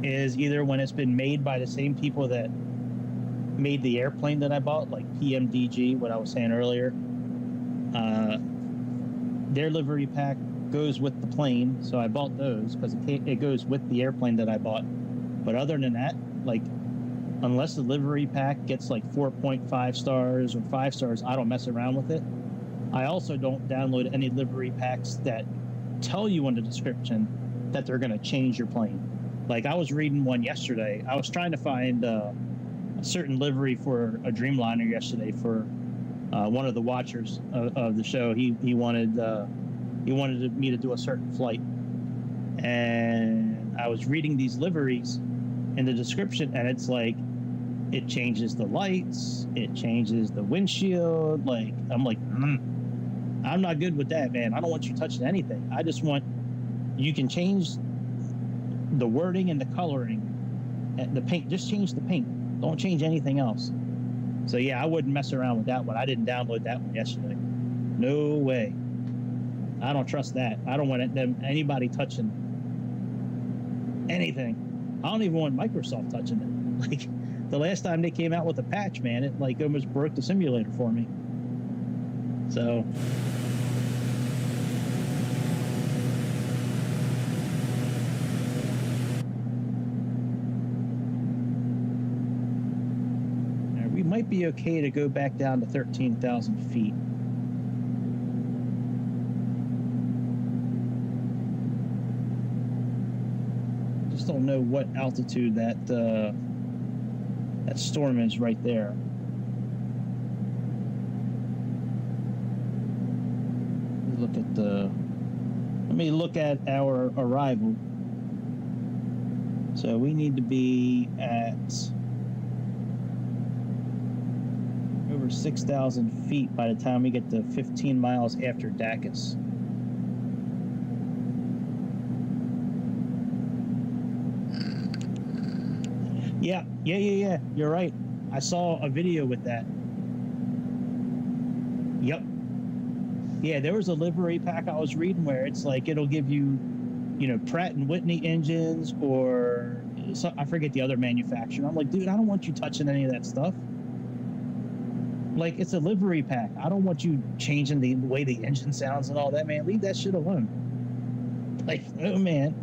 is either when it's been made by the same people that made the airplane that I bought, like PMDG, what I was saying earlier. Their livery pack goes with the plane, so I bought those because it goes with the airplane that I bought. But other than that, like, unless the livery pack gets like 4.5 stars or 5 stars, I don't mess around with it. I also don't download any livery packs that tell you in the description that they're going to change your plane. Like, I was reading one yesterday. I was trying to find a certain livery for a Dreamliner yesterday for one of the watchers of the show. He wanted me to do a certain flight, and I was reading these liveries in the description, and it's like it changes the lights, it changes the windshield. Like, I'm like, I'm not good with that, man. I don't want you touching anything. I just want you can change the wording and the coloring, and the paint. Just change the paint. Don't change anything else. So yeah, I wouldn't mess around with that one. I didn't download that one yesterday. No way. I don't trust that. I don't want anybody touching anything. I don't even want Microsoft touching it. Like, the last time they came out with a patch, man, it like almost broke the simulator for me. So we might be okay to go back down to 13,000 feet. Just don't know what altitude that storm is right there. Let me look at our arrival. So we need to be at over 6,000 feet by the time we get to 15 miles after Dacus. Yeah. You're right. I saw a video with that. Yep. Yeah, there was a livery pack I was reading where it's like it'll give you, Pratt and Whitney engines or I forget the other manufacturer. I'm like, dude, I don't want you touching any of that stuff. Like, it's a livery pack. I don't want you changing the way the engine sounds and all that, man. Leave that shit alone. Like, oh man,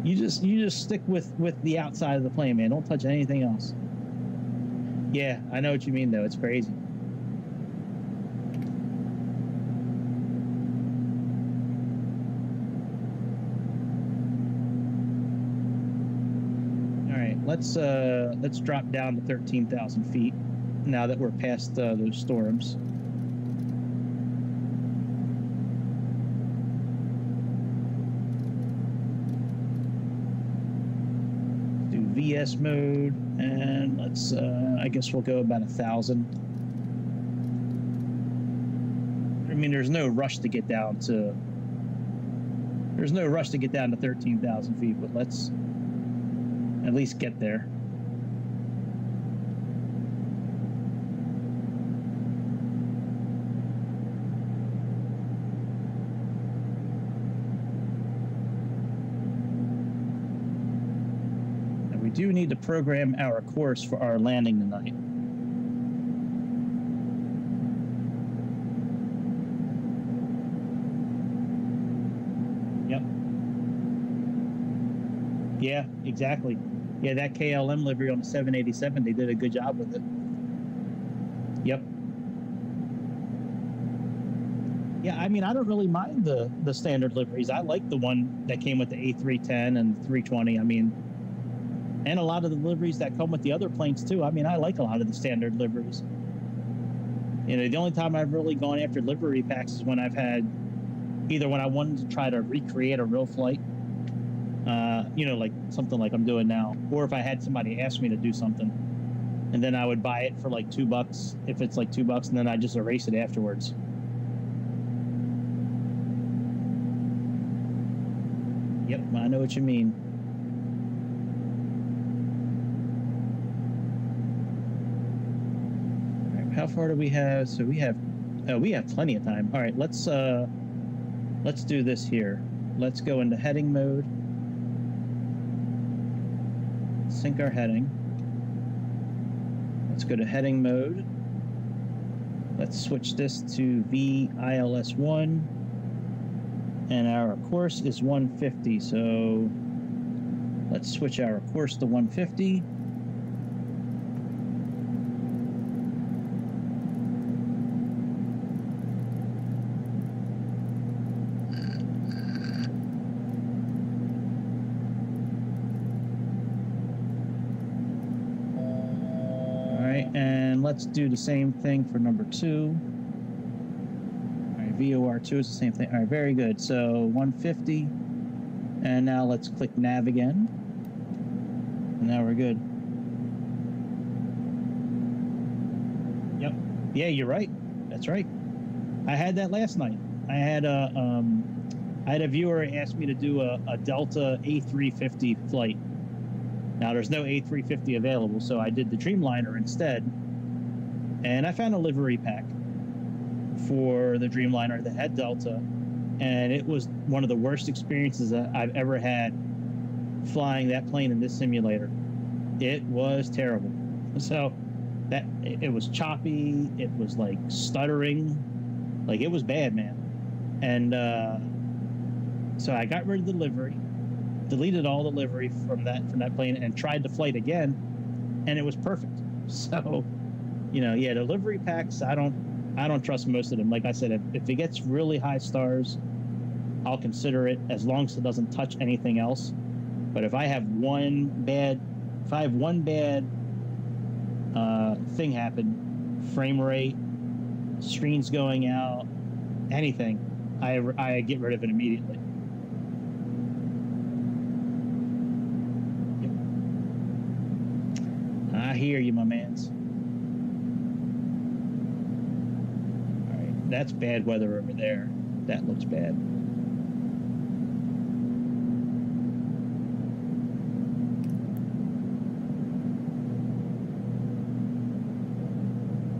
you just stick with the outside of the plane, man. Don't touch anything else. Yeah, I know what you mean, though. It's crazy. All right, let's drop down to 13,000 feet now that we're past those storms. Do VS mode, and let's I guess we'll go about 1,000. I mean, there's no rush to get down to 13,000 feet, but let's at least get there. We do need to program our course for our landing tonight. Yep. Yeah, exactly. Yeah, that KLM livery on the 787, they did a good job with it. Yep. Yeah, I mean, I don't really mind the standard liveries. I like the one that came with the A310 and 320. I mean, and a lot of the liveries that come with the other planes too. I mean, I like a lot of the standard liveries. The only time I've really gone after livery packs is when I've had either when I wanted to try to recreate a real flight, like something like I'm doing now, or if I had somebody ask me to do something, and then I would buy it for like $2 if it's like $2, and then I just erase it afterwards. Yep, I know what you mean. How far do we have? So we have plenty of time. All right, let's let's do this here. Let's go into heading mode. Sync our heading. Let's go to heading mode. Let's switch this to VILS1. And our course is 150, so let's switch our course to 150. And let's do the same thing for number 2. All right, VOR2 is the same thing. All right, very good. So 150. And now let's click nav again. And now we're good. Yep. Yeah, you're right. That's right. I had that last night. I had a viewer ask me to do a Delta A350 flight. Now, there's no A350 available, so I did the Dreamliner instead. And I found a livery pack for the Dreamliner that had Delta, and it was one of the worst experiences that I've ever had flying that plane in this simulator. It was terrible. So that it was choppy, it was like stuttering, like it was bad, man. And so I got rid of the livery, deleted all the livery from that plane, and tried to flight again, and it was perfect. So, you know, yeah, the livery packs, I don't trust most of them. Like I said, if it gets really high stars, I'll consider it, as long as it doesn't touch anything else. But if I have one bad thing happen, frame rate, screens going out, anything, I get rid of it immediately. I hear you, my mans. All right, that's bad weather over there. That looks bad.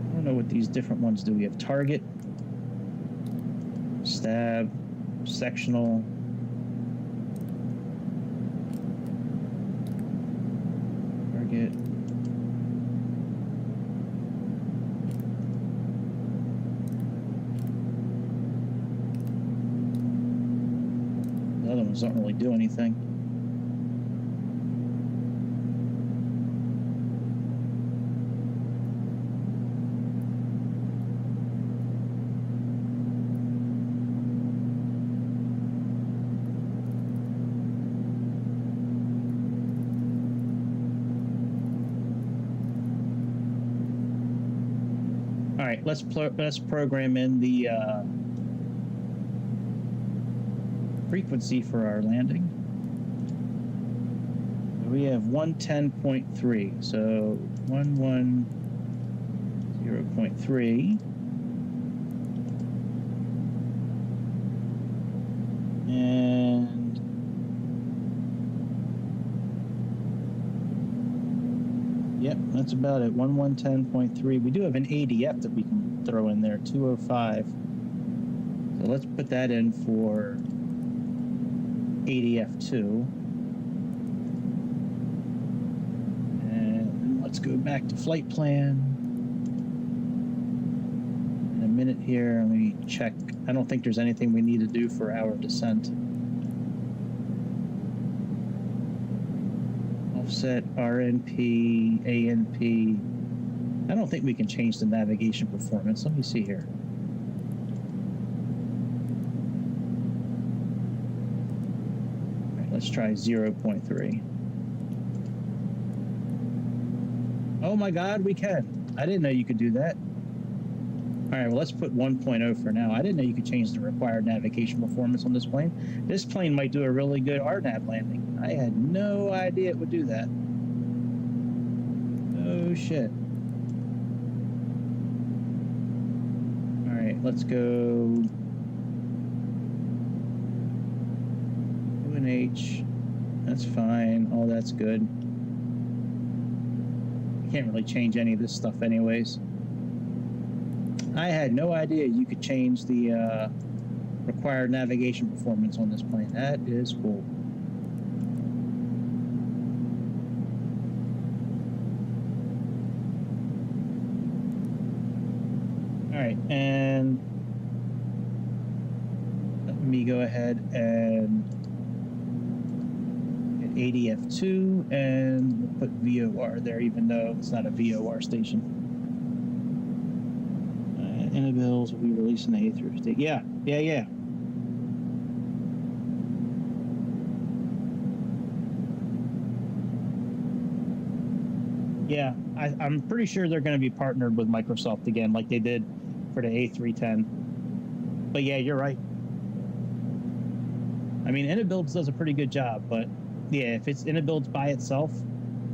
I don't know what these different ones do. We have target, stab, sectional, target. The other ones don't really do anything. All right, let's program in the frequency for our landing. We have 110.3, so 110.3, and yep, that's about it. 110.3. We do have an ADF that we can throw in there, 205. So let's put that in for ADF2. And let's go back to flight plan. In a minute here, let me check. I don't think there's anything we need to do for our descent. Offset, RNP, ANP. I don't think we can change the navigation performance. Let me see here. All right, let's try 0.3. Oh my God, we can. I didn't know you could do that. All right, well, let's put 1.0 for now. I didn't know you could change the required navigation performance on this plane. This plane might do a really good RNAV landing. I had no idea it would do that. Oh, shit. All right, let's go UNH. That's fine. All that's good. You can't really change any of this stuff anyways. I had no idea you could change the required navigation performance on this plane. That is cool. All right, and let me go ahead and get ADF2 and we'll put VOR there, even though it's not a VOR station. Innobills will be releasing the A3 state. Yeah. Yeah, I'm pretty sure they're going to be partnered with Microsoft again, like they did for the A310. But yeah, you're right. I mean, Innobuilds does a pretty good job, but yeah, if it's Innobuilds by itself,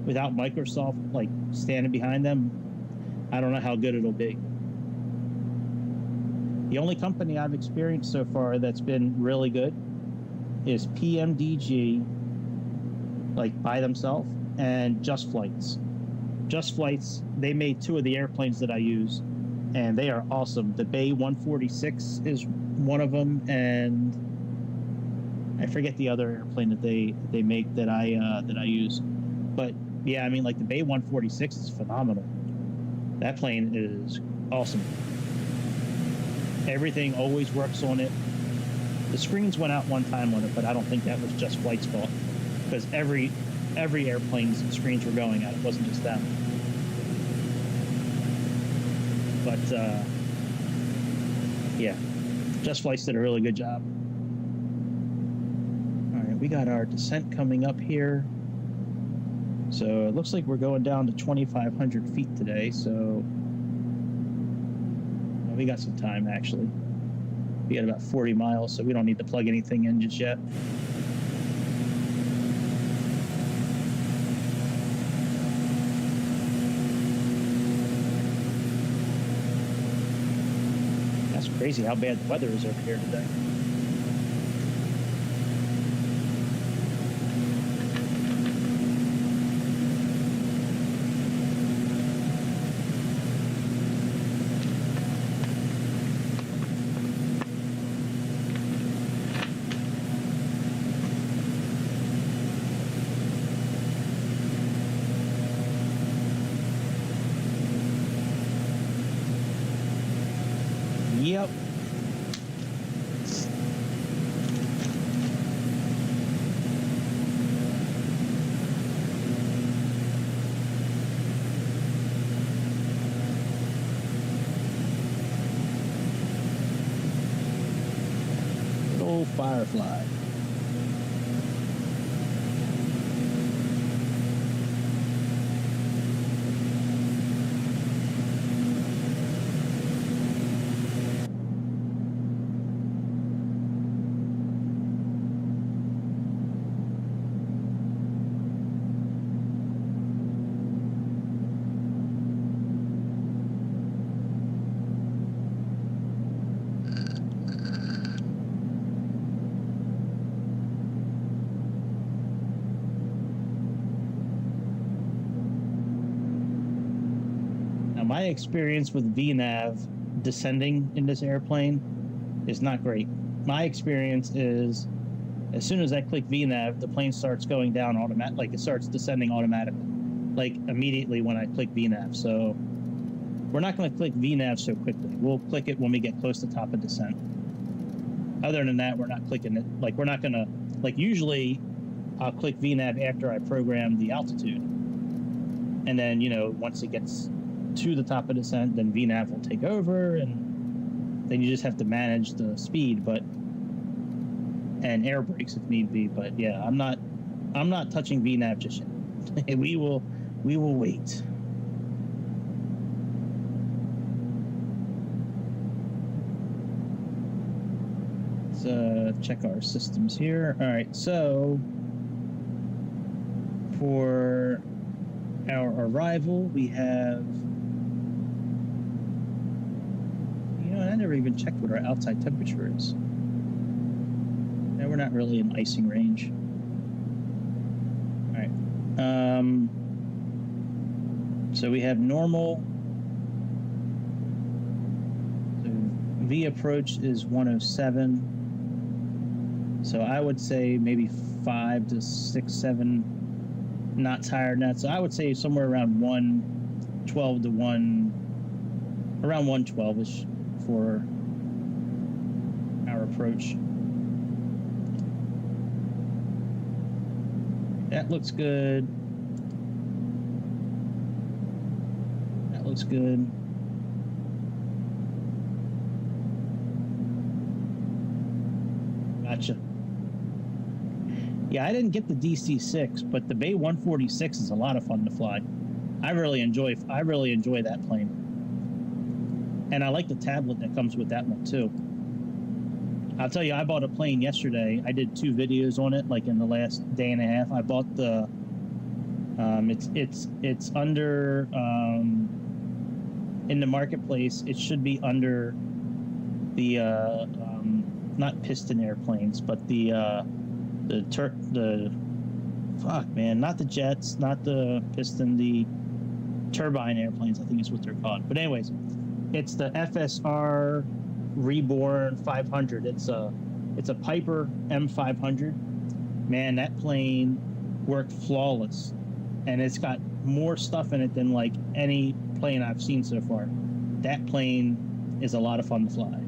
without Microsoft like standing behind them, I don't know how good it'll be. The only company I've experienced so far that's been really good is PMDG, like by themselves, and Just Flights. Just Flights, they made 2 of the airplanes that I use, and they are awesome. The Bay 146 is one of them, and I forget the other airplane that they make that I use. But yeah, I mean, like the Bay 146 is phenomenal. That plane is awesome. Everything always works on it. The screens went out one time on it, but I don't think that was Just Flight's fault, because every airplane's screens were going out. It wasn't just them. But yeah, Just Flights did a really good job. All right, we got our descent coming up here. So it looks like we're going down to 2,500 feet today. So we got some time, actually. We got about 40 miles, so we don't need to plug anything in just yet. That's crazy how bad the weather is over here today. Yep. Good old Firefly. My experience with VNav descending in this airplane is not great. My experience is as soon as I click VNav, the plane starts going down automatic, like it starts descending automatically, like immediately when I click VNav. So we're not going to click VNav so quickly. We'll click it when we get close to top of descent. Other than that, we're not clicking it. Like we're not going to, like usually I'll click VNav after I program the altitude. And then, you know, once it gets to the top of descent, then VNav will take over, and then you just have to manage the speed, but and air brakes if need be. But yeah, I'm not touching VNav just yet. we will wait. Let's check our systems here. All right, so for our arrival, we have. I never even checked what our outside temperature is. Yeah, we're not really in icing range. All right. So we have normal. So V approach is 107. So I would say maybe 5 to 6, 7 knots higher than that. So I would say somewhere around 112 to around 112-ish for our approach. That looks good. That looks good. Gotcha. Yeah, I didn't get the DC-6, but the Bay 146 is a lot of fun to fly. I really enjoy that plane. And I like the tablet that comes with that one too. I'll tell you, I bought a plane yesterday. I did 2 videos on it, like in the last day and a half. I bought the it's under in the marketplace. It should be under the not piston airplanes, but the fuck, man, not the jets, not the piston, the turbine airplanes, I think is what they're called. But anyways, it's the FSR Reborn 500. It's a Piper M500. Man, that plane worked flawless, and it's got more stuff in it than like any plane I've seen so far. That plane is a lot of fun to fly.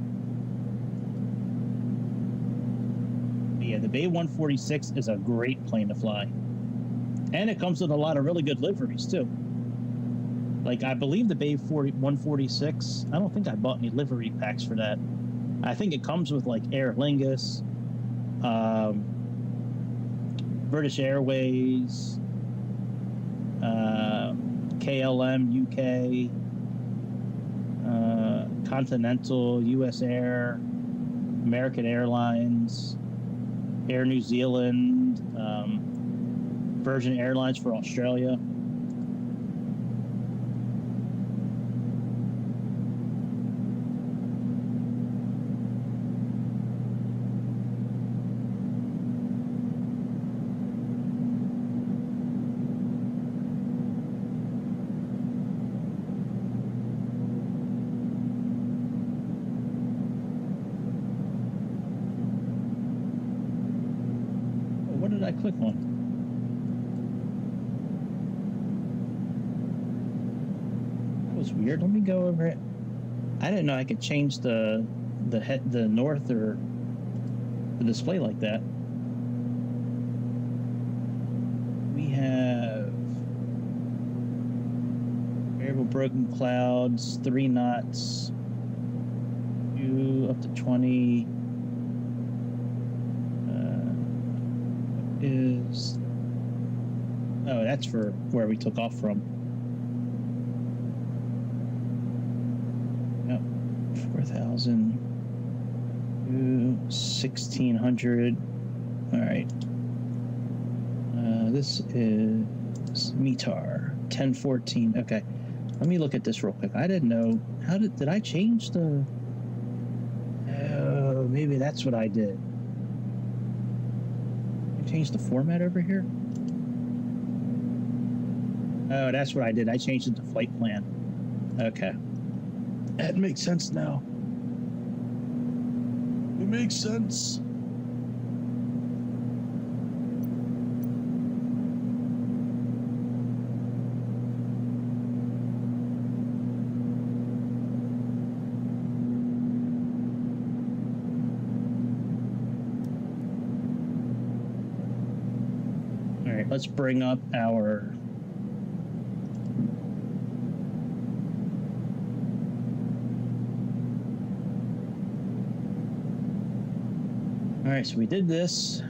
But yeah, the Bay 146 is a great plane to fly, and it comes with a lot of really good liveries too. Like, I believe the Bay 146, I don't think I bought any livery packs for that. I think it comes with, like, Aer Lingus, British Airways, KLM UK, Continental, US Air, American Airlines, Air New Zealand, Virgin Airlines for Australia. What did I click on? That was weird. Let me go over it. I didn't know I could change the north or the display like that. We have variable broken clouds, 3 knots, up to 20. Oh, that's for where we took off from. Yep, 4,000 to 1,600. All right. This is METAR 1014. Okay, let me look at this real quick. I didn't know. Did I change the? Oh, maybe that's what I did. Change the format over here? Oh, that's what I did. I changed it to flight plan. Okay. That makes sense now. It makes sense. Let's bring up our all right, so we did this,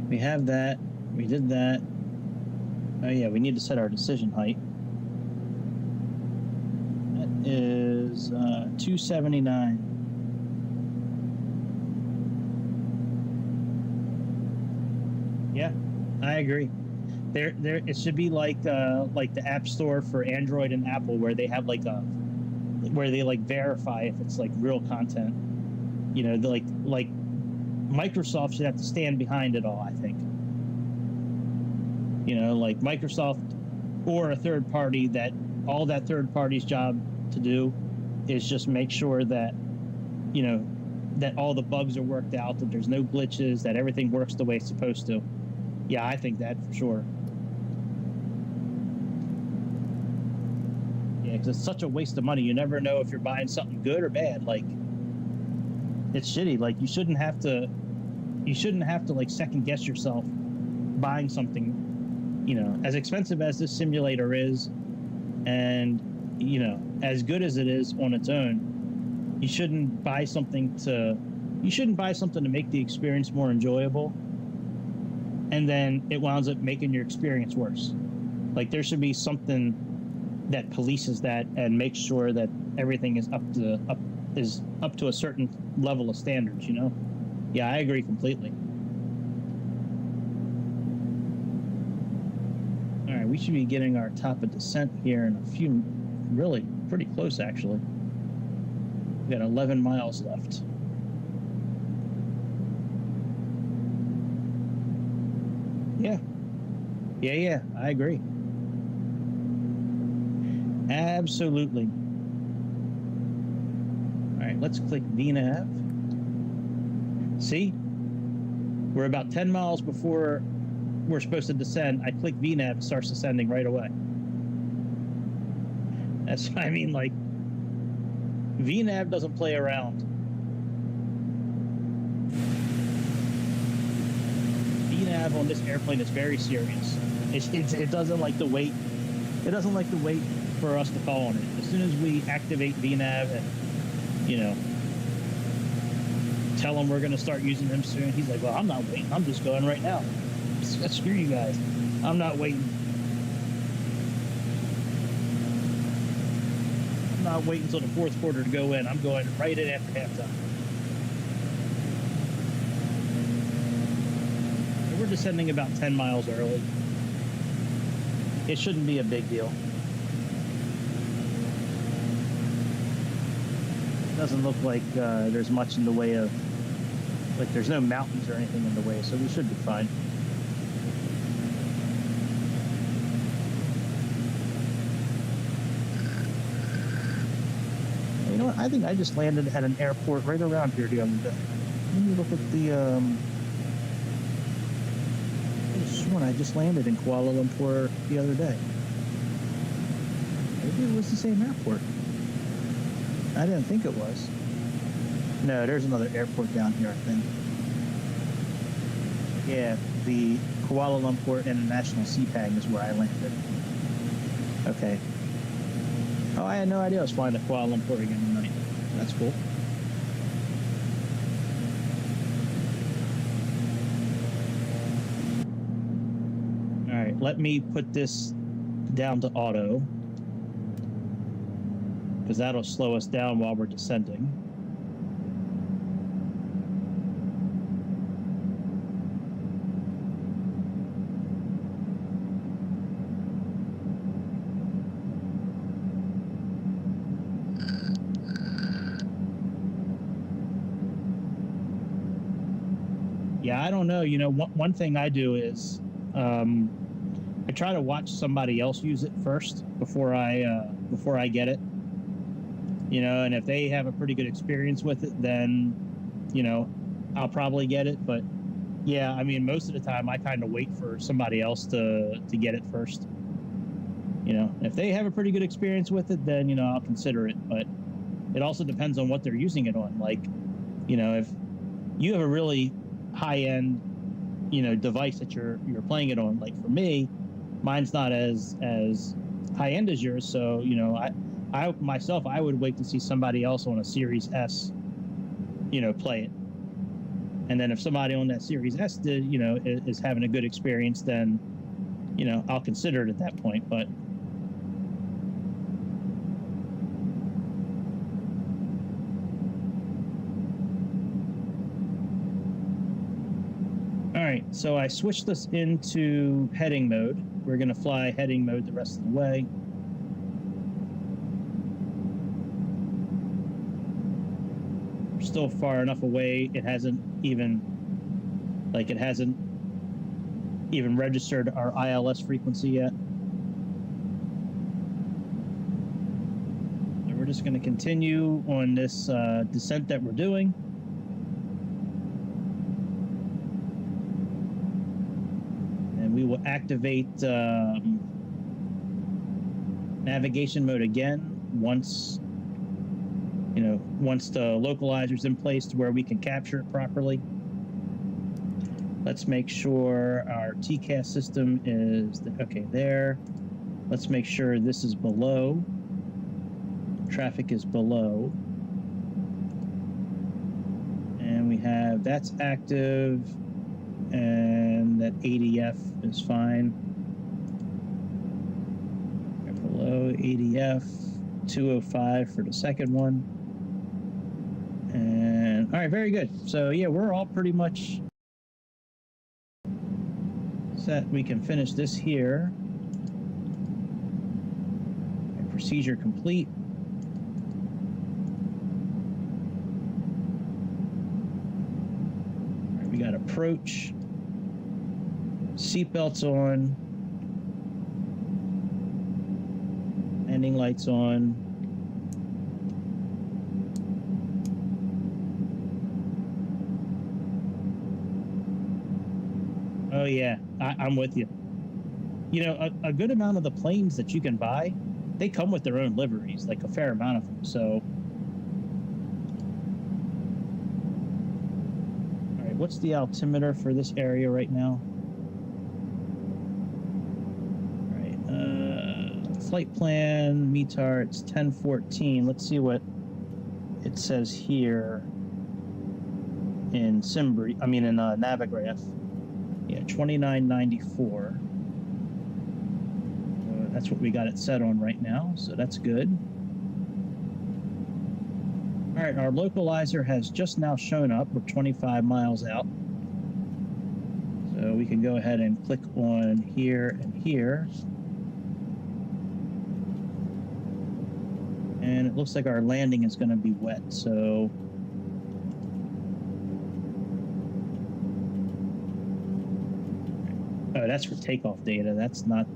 we have that, we did that. Oh yeah, we need to set our decision height. That is 279. Yeah, I agree. There, it should be like the App Store for Android and Apple, where they have where they verify if it's like real content. You know, like Microsoft should have to stand behind it all. I think. You know, like Microsoft or a third party, that all that third party's job to do is just make sure that, you know, that all the bugs are worked out, that there's no glitches, that everything works the way it's supposed to. Yeah, I think that for sure. Yeah, because it's such a waste of money. You never know if you're buying something good or bad. Like, it's shitty. Like, you shouldn't have to like second guess yourself buying something, you know, as expensive as this simulator is, and you know, as good as it is on its own. You shouldn't buy something to make the experience more enjoyable, and then it winds up making your experience worse. Like, there should be something that polices that and makes sure that everything is up to a certain level of standards, you know? Yeah, I agree completely. All right, we should be getting our top of descent here in a few, really pretty close actually. We got 11 miles left. Yeah, I agree. Absolutely. All right, let's click VNav. See? We're about 10 miles before we're supposed to descend. I click VNav, it starts descending right away. That's, I mean, like, VNav doesn't play around. VNav on this airplane is very serious. It doesn't like to wait. It doesn't like to wait for us to call on it. As soon as we activate VNav and, you know, tell him we're going to start using him soon, he's like, well, I'm not waiting. I'm just going right now. Screw you guys. I'm not waiting. I'm not waiting until the fourth quarter to go in. I'm going right in after halftime. We're descending about 10 miles early. It shouldn't be a big deal. It doesn't look like there's much in the way of, like, there's no mountains or anything in the way, so we should be fine. You know what? I think I just landed at an airport right around here the other day. Let me look at the, I just landed in Kuala Lumpur the other day. Maybe it was the same airport. I didn't think it was. No, there's another airport down here, I think. Yeah, the Kuala Lumpur International Sepang is where I landed. Okay. Oh, I had no idea I was flying to Kuala Lumpur again tonight. That's cool. All right, let me put this down to auto, because that'll slow us down while we're descending. Yeah, I don't know. You know, one thing I do is I try to watch somebody else use it first before I get it. You know, and if they have a pretty good experience with it, then, you know, I'll probably get it. But yeah, I mean, most of the time I kind of wait for somebody else to get it first. You know, if they have a pretty good experience with it, then, you know, I'll consider it. But it also depends on what they're using it on. Like, you know, if you have a really high-end, you know, device that you're playing it on, like for me, mine's not as high-end as yours. So, you know, I myself, I would wait to see somebody else on a Series S, you know, play it. And then if somebody on that Series S did, you know, is having a good experience, then, you know, I'll consider it at that point. But all right, so I switched this into heading mode. We're going to fly heading mode the rest of the way. We're still far enough away. It hasn't even registered our ILS frequency yet. And we're just going to continue on this descent that we're doing. we'll activate navigation mode again once, you know, once the localizer's in place to where we can capture it properly. Let's make sure our TCAS system is, okay, there. Let's make sure this is below. Traffic is below. And we have, that's active, and that ADF is fine. Below ADF, 205 for the second one. And, all right, very good. So, yeah, we're all pretty much set. We can finish this here. Procedure complete. All right, we got approach. Seatbelts on. Landing lights on. Oh yeah, I'm with you. You know, a good amount of the planes that you can buy, they come with their own liveries, like a fair amount of them. So, all right, what's the altimeter for this area right now? All right, flight plan, METAR, it's 1014. Let's see what it says here in Simbri, I mean in Navigraph. Yeah, 2994. That's what we got it set on right now, so that's good. All right, our localizer has just now shown up. We're 25 miles out. So we can go ahead and click on here and here. And it looks like our landing is going to be wet, so... Oh, that's for takeoff data. That's not...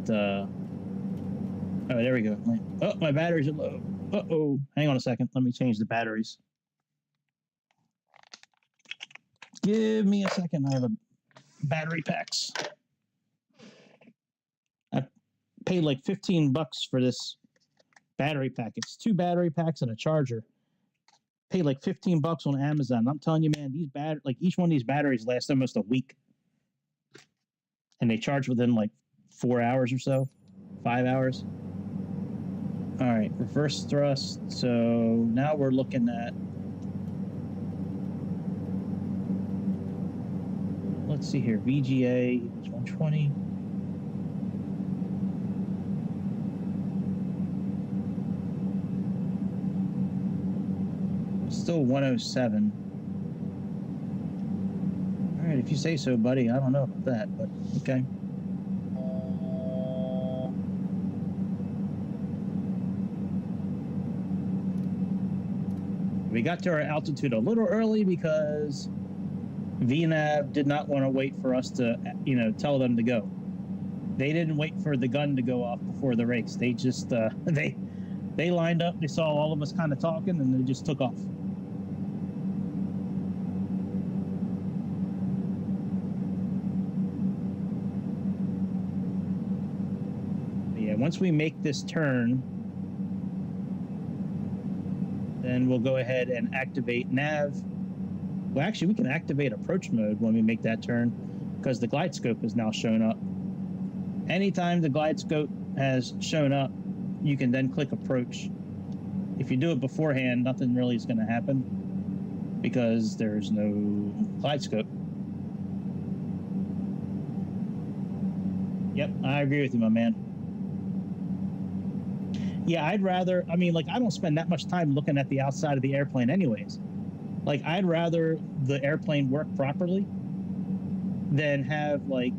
Oh, there we go. Oh, my batteries are low. Uh-oh. Hang on a second. Let me change the batteries. Give me a second. I have a battery packs. I paid like $15 for this battery pack. It's 2 battery packs and a charger. Paid like $15 on Amazon. I'm telling you, man, these like each one of these batteries lasts almost a week. And they charge within like 4 hours or so, 5 hours. All right, reverse thrust. So now we're looking at, let's see here, VGA is 120. Still 107. All right, if you say so, buddy. I don't know about that, but okay. We got to our altitude a little early because VNAV did not want to wait for us to, you know, tell them to go. They didn't wait for the gun to go off before the race. They just, they lined up, they saw all of us kind of talking, and they just took off. Yeah, once we make this turn, then we'll go ahead and activate nav. Well, actually, we can activate approach mode when we make that turn because the glide scope has now shown up. Anytime the glide scope has shown up, you can then click approach. If you do it beforehand, nothing really is going to happen because there's no glide scope. Yep, I agree with you, my man. Yeah, I'd rather, I mean, like, I don't spend that much time looking at the outside of the airplane anyways. Like, I'd rather the airplane work properly than have, like,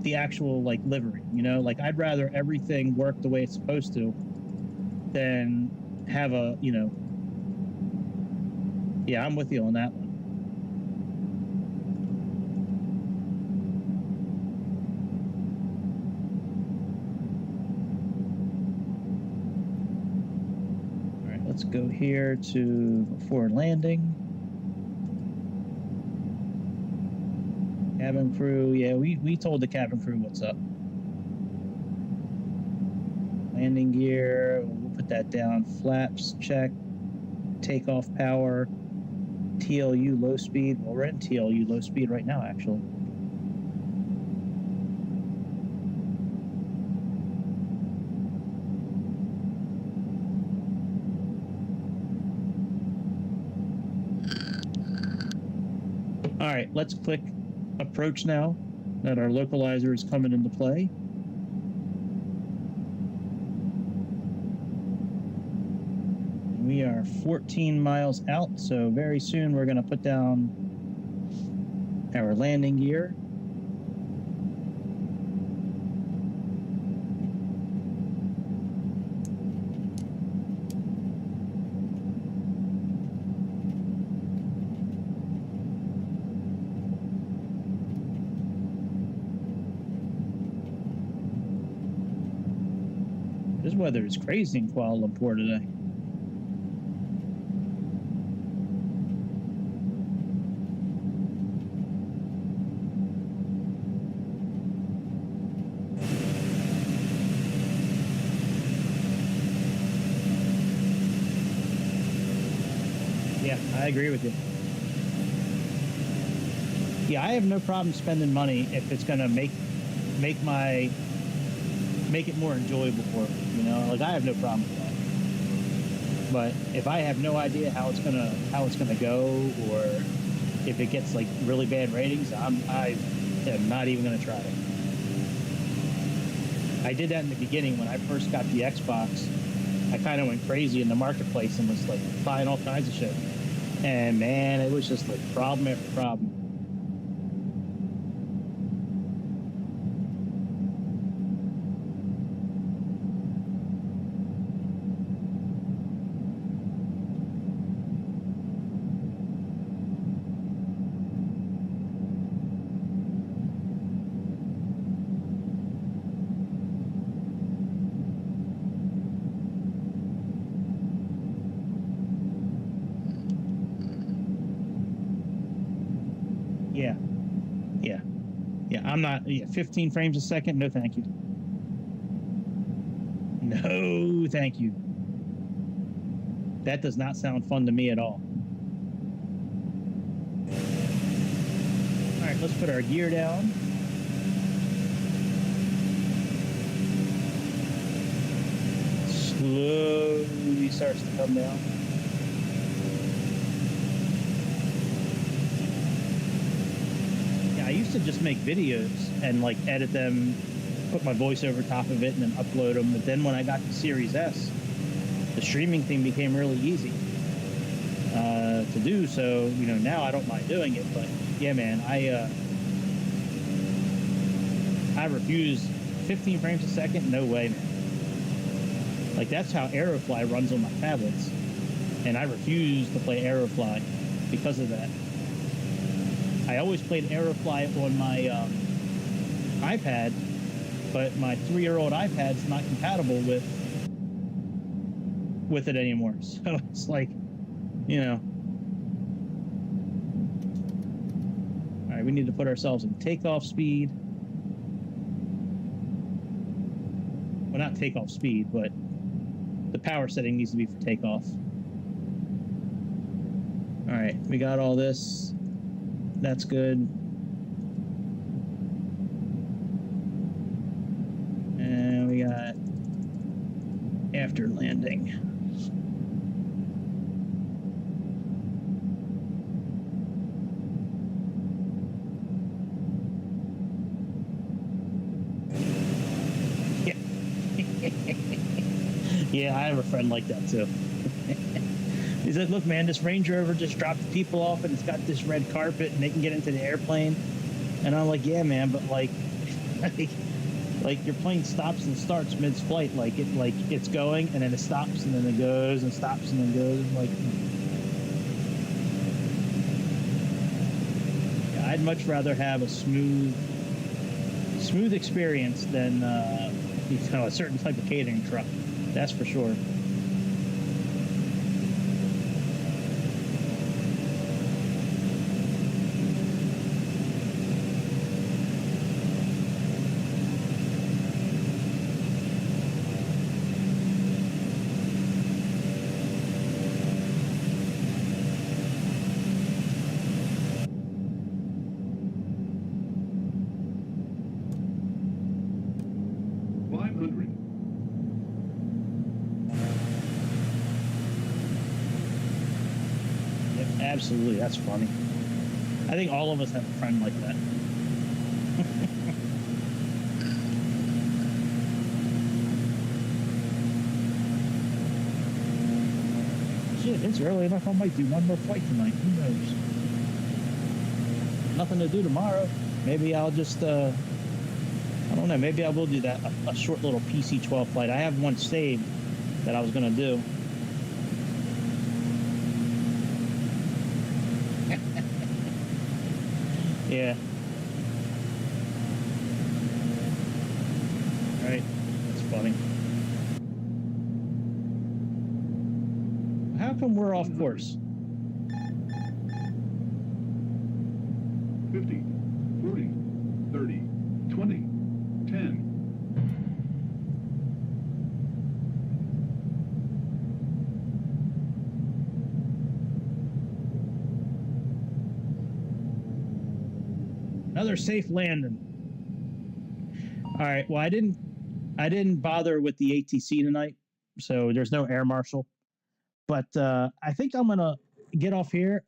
the actual, like, livery, you know? Like, I'd rather everything work the way it's supposed to than have a, you know... Yeah, I'm with you on that one. Let's go here to before landing. Cabin crew, yeah, we told the cabin crew what's up. Landing gear, we'll put that down. Flaps, check. Takeoff power. TLU low speed. Well, we're in TLU low speed right now, actually. All right, let's click approach now that our localizer is coming into play. We are 14 miles out, so very soon we're going to put down our landing gear. This weather is crazy in Kuala Lumpur today. Yeah, I agree with you. Yeah, I have no problem spending money if it's gonna make it more enjoyable for me. You know, like I have no problem with that. But if I have no idea how it's gonna go, or if it gets like really bad ratings, I am not even gonna try it. I did that in the beginning when I first got the Xbox. I kind of went crazy in the marketplace and was like buying all kinds of shit. And man, it was just like problem after problem. Yeah, I'm not, 15 frames a second, no thank you. No thank you. That does not sound fun to me at all. All right, let's put our gear down. Slowly starts to come down. I used to just make videos and like edit them, put my voice over top of it, and then upload them. But then when I got the Series S, the streaming thing became really easy to do. So you know, now I don't mind doing it. But yeah, man, I refuse 15 frames a second. No way, man. Like that's how Firefly runs on my tablets, and I refuse to play Firefly because of that. I always played Firefly on my iPad, but my 3-year-old iPad's not compatible with it anymore. So it's like, you know. All right, we need to put ourselves in takeoff speed. Well, not takeoff speed, but the power setting needs to be for takeoff. All right, we got all this. That's good. And we got after landing. Yeah, I have a friend like that too. He said, look, man, this Range Rover just dropped people off and it's got this red carpet and they can get into the airplane. And I'm like, yeah, man, but like your plane stops and starts mid-flight. Like it's going and then it stops and then it goes and stops and then goes. Like, yeah, I'd much rather have a smooth experience than a certain type of catering truck. That's for sure. Absolutely, that's funny. I think all of us have a friend like that. Shit, it's early enough. I might do one more flight tonight. Who knows? Nothing to do tomorrow. Maybe I'll just, I don't know. Maybe I will do that. A short little PC-12 flight. I have one saved that I was going to do. Yeah. Right. That's funny. How come we're off course? 50, 40, 30, 20, 10. Another safe landing. All right. Well, I didn't bother with the ATC tonight, so there's no air marshal. But I think I'm gonna get off here.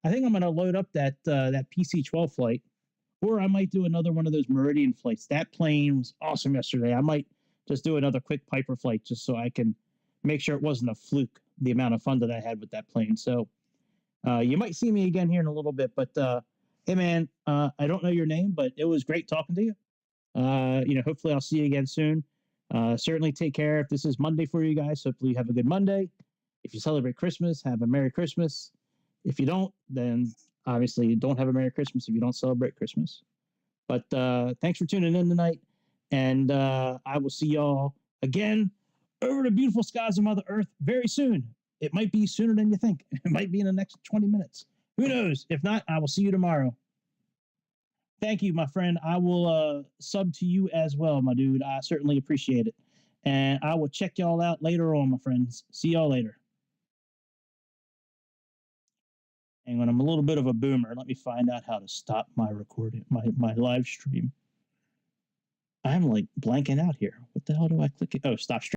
I think I'm gonna load up that PC-12 flight, or I might do another one of those Meridian flights. That plane was awesome yesterday. I might just do another quick Piper flight just so I can make sure it wasn't a fluke, the amount of fun that I had with that plane. So you might see me again here in a little bit. But hey, man, I don't know your name, but it was great talking to you. Hopefully I'll see you again soon. Certainly take care. If this is Monday for you guys, hopefully you have a good Monday. If you celebrate Christmas, have a Merry Christmas. If you don't, then obviously you don't have a Merry Christmas if you don't celebrate Christmas. But thanks for tuning in tonight, and I will see y'all again over the beautiful skies of Mother Earth very soon. It might be sooner than you think. It might be in the next 20 minutes. Who knows? If not, I will see you tomorrow. Thank you, my friend. I will sub to you as well, my dude. I certainly appreciate it. And I will check y'all out later on, my friends. See y'all later. And when I'm a little bit of a boomer, let me find out how to stop my recording, my live stream. I'm like blanking out here. What the hell do I click it? Oh, stop stream.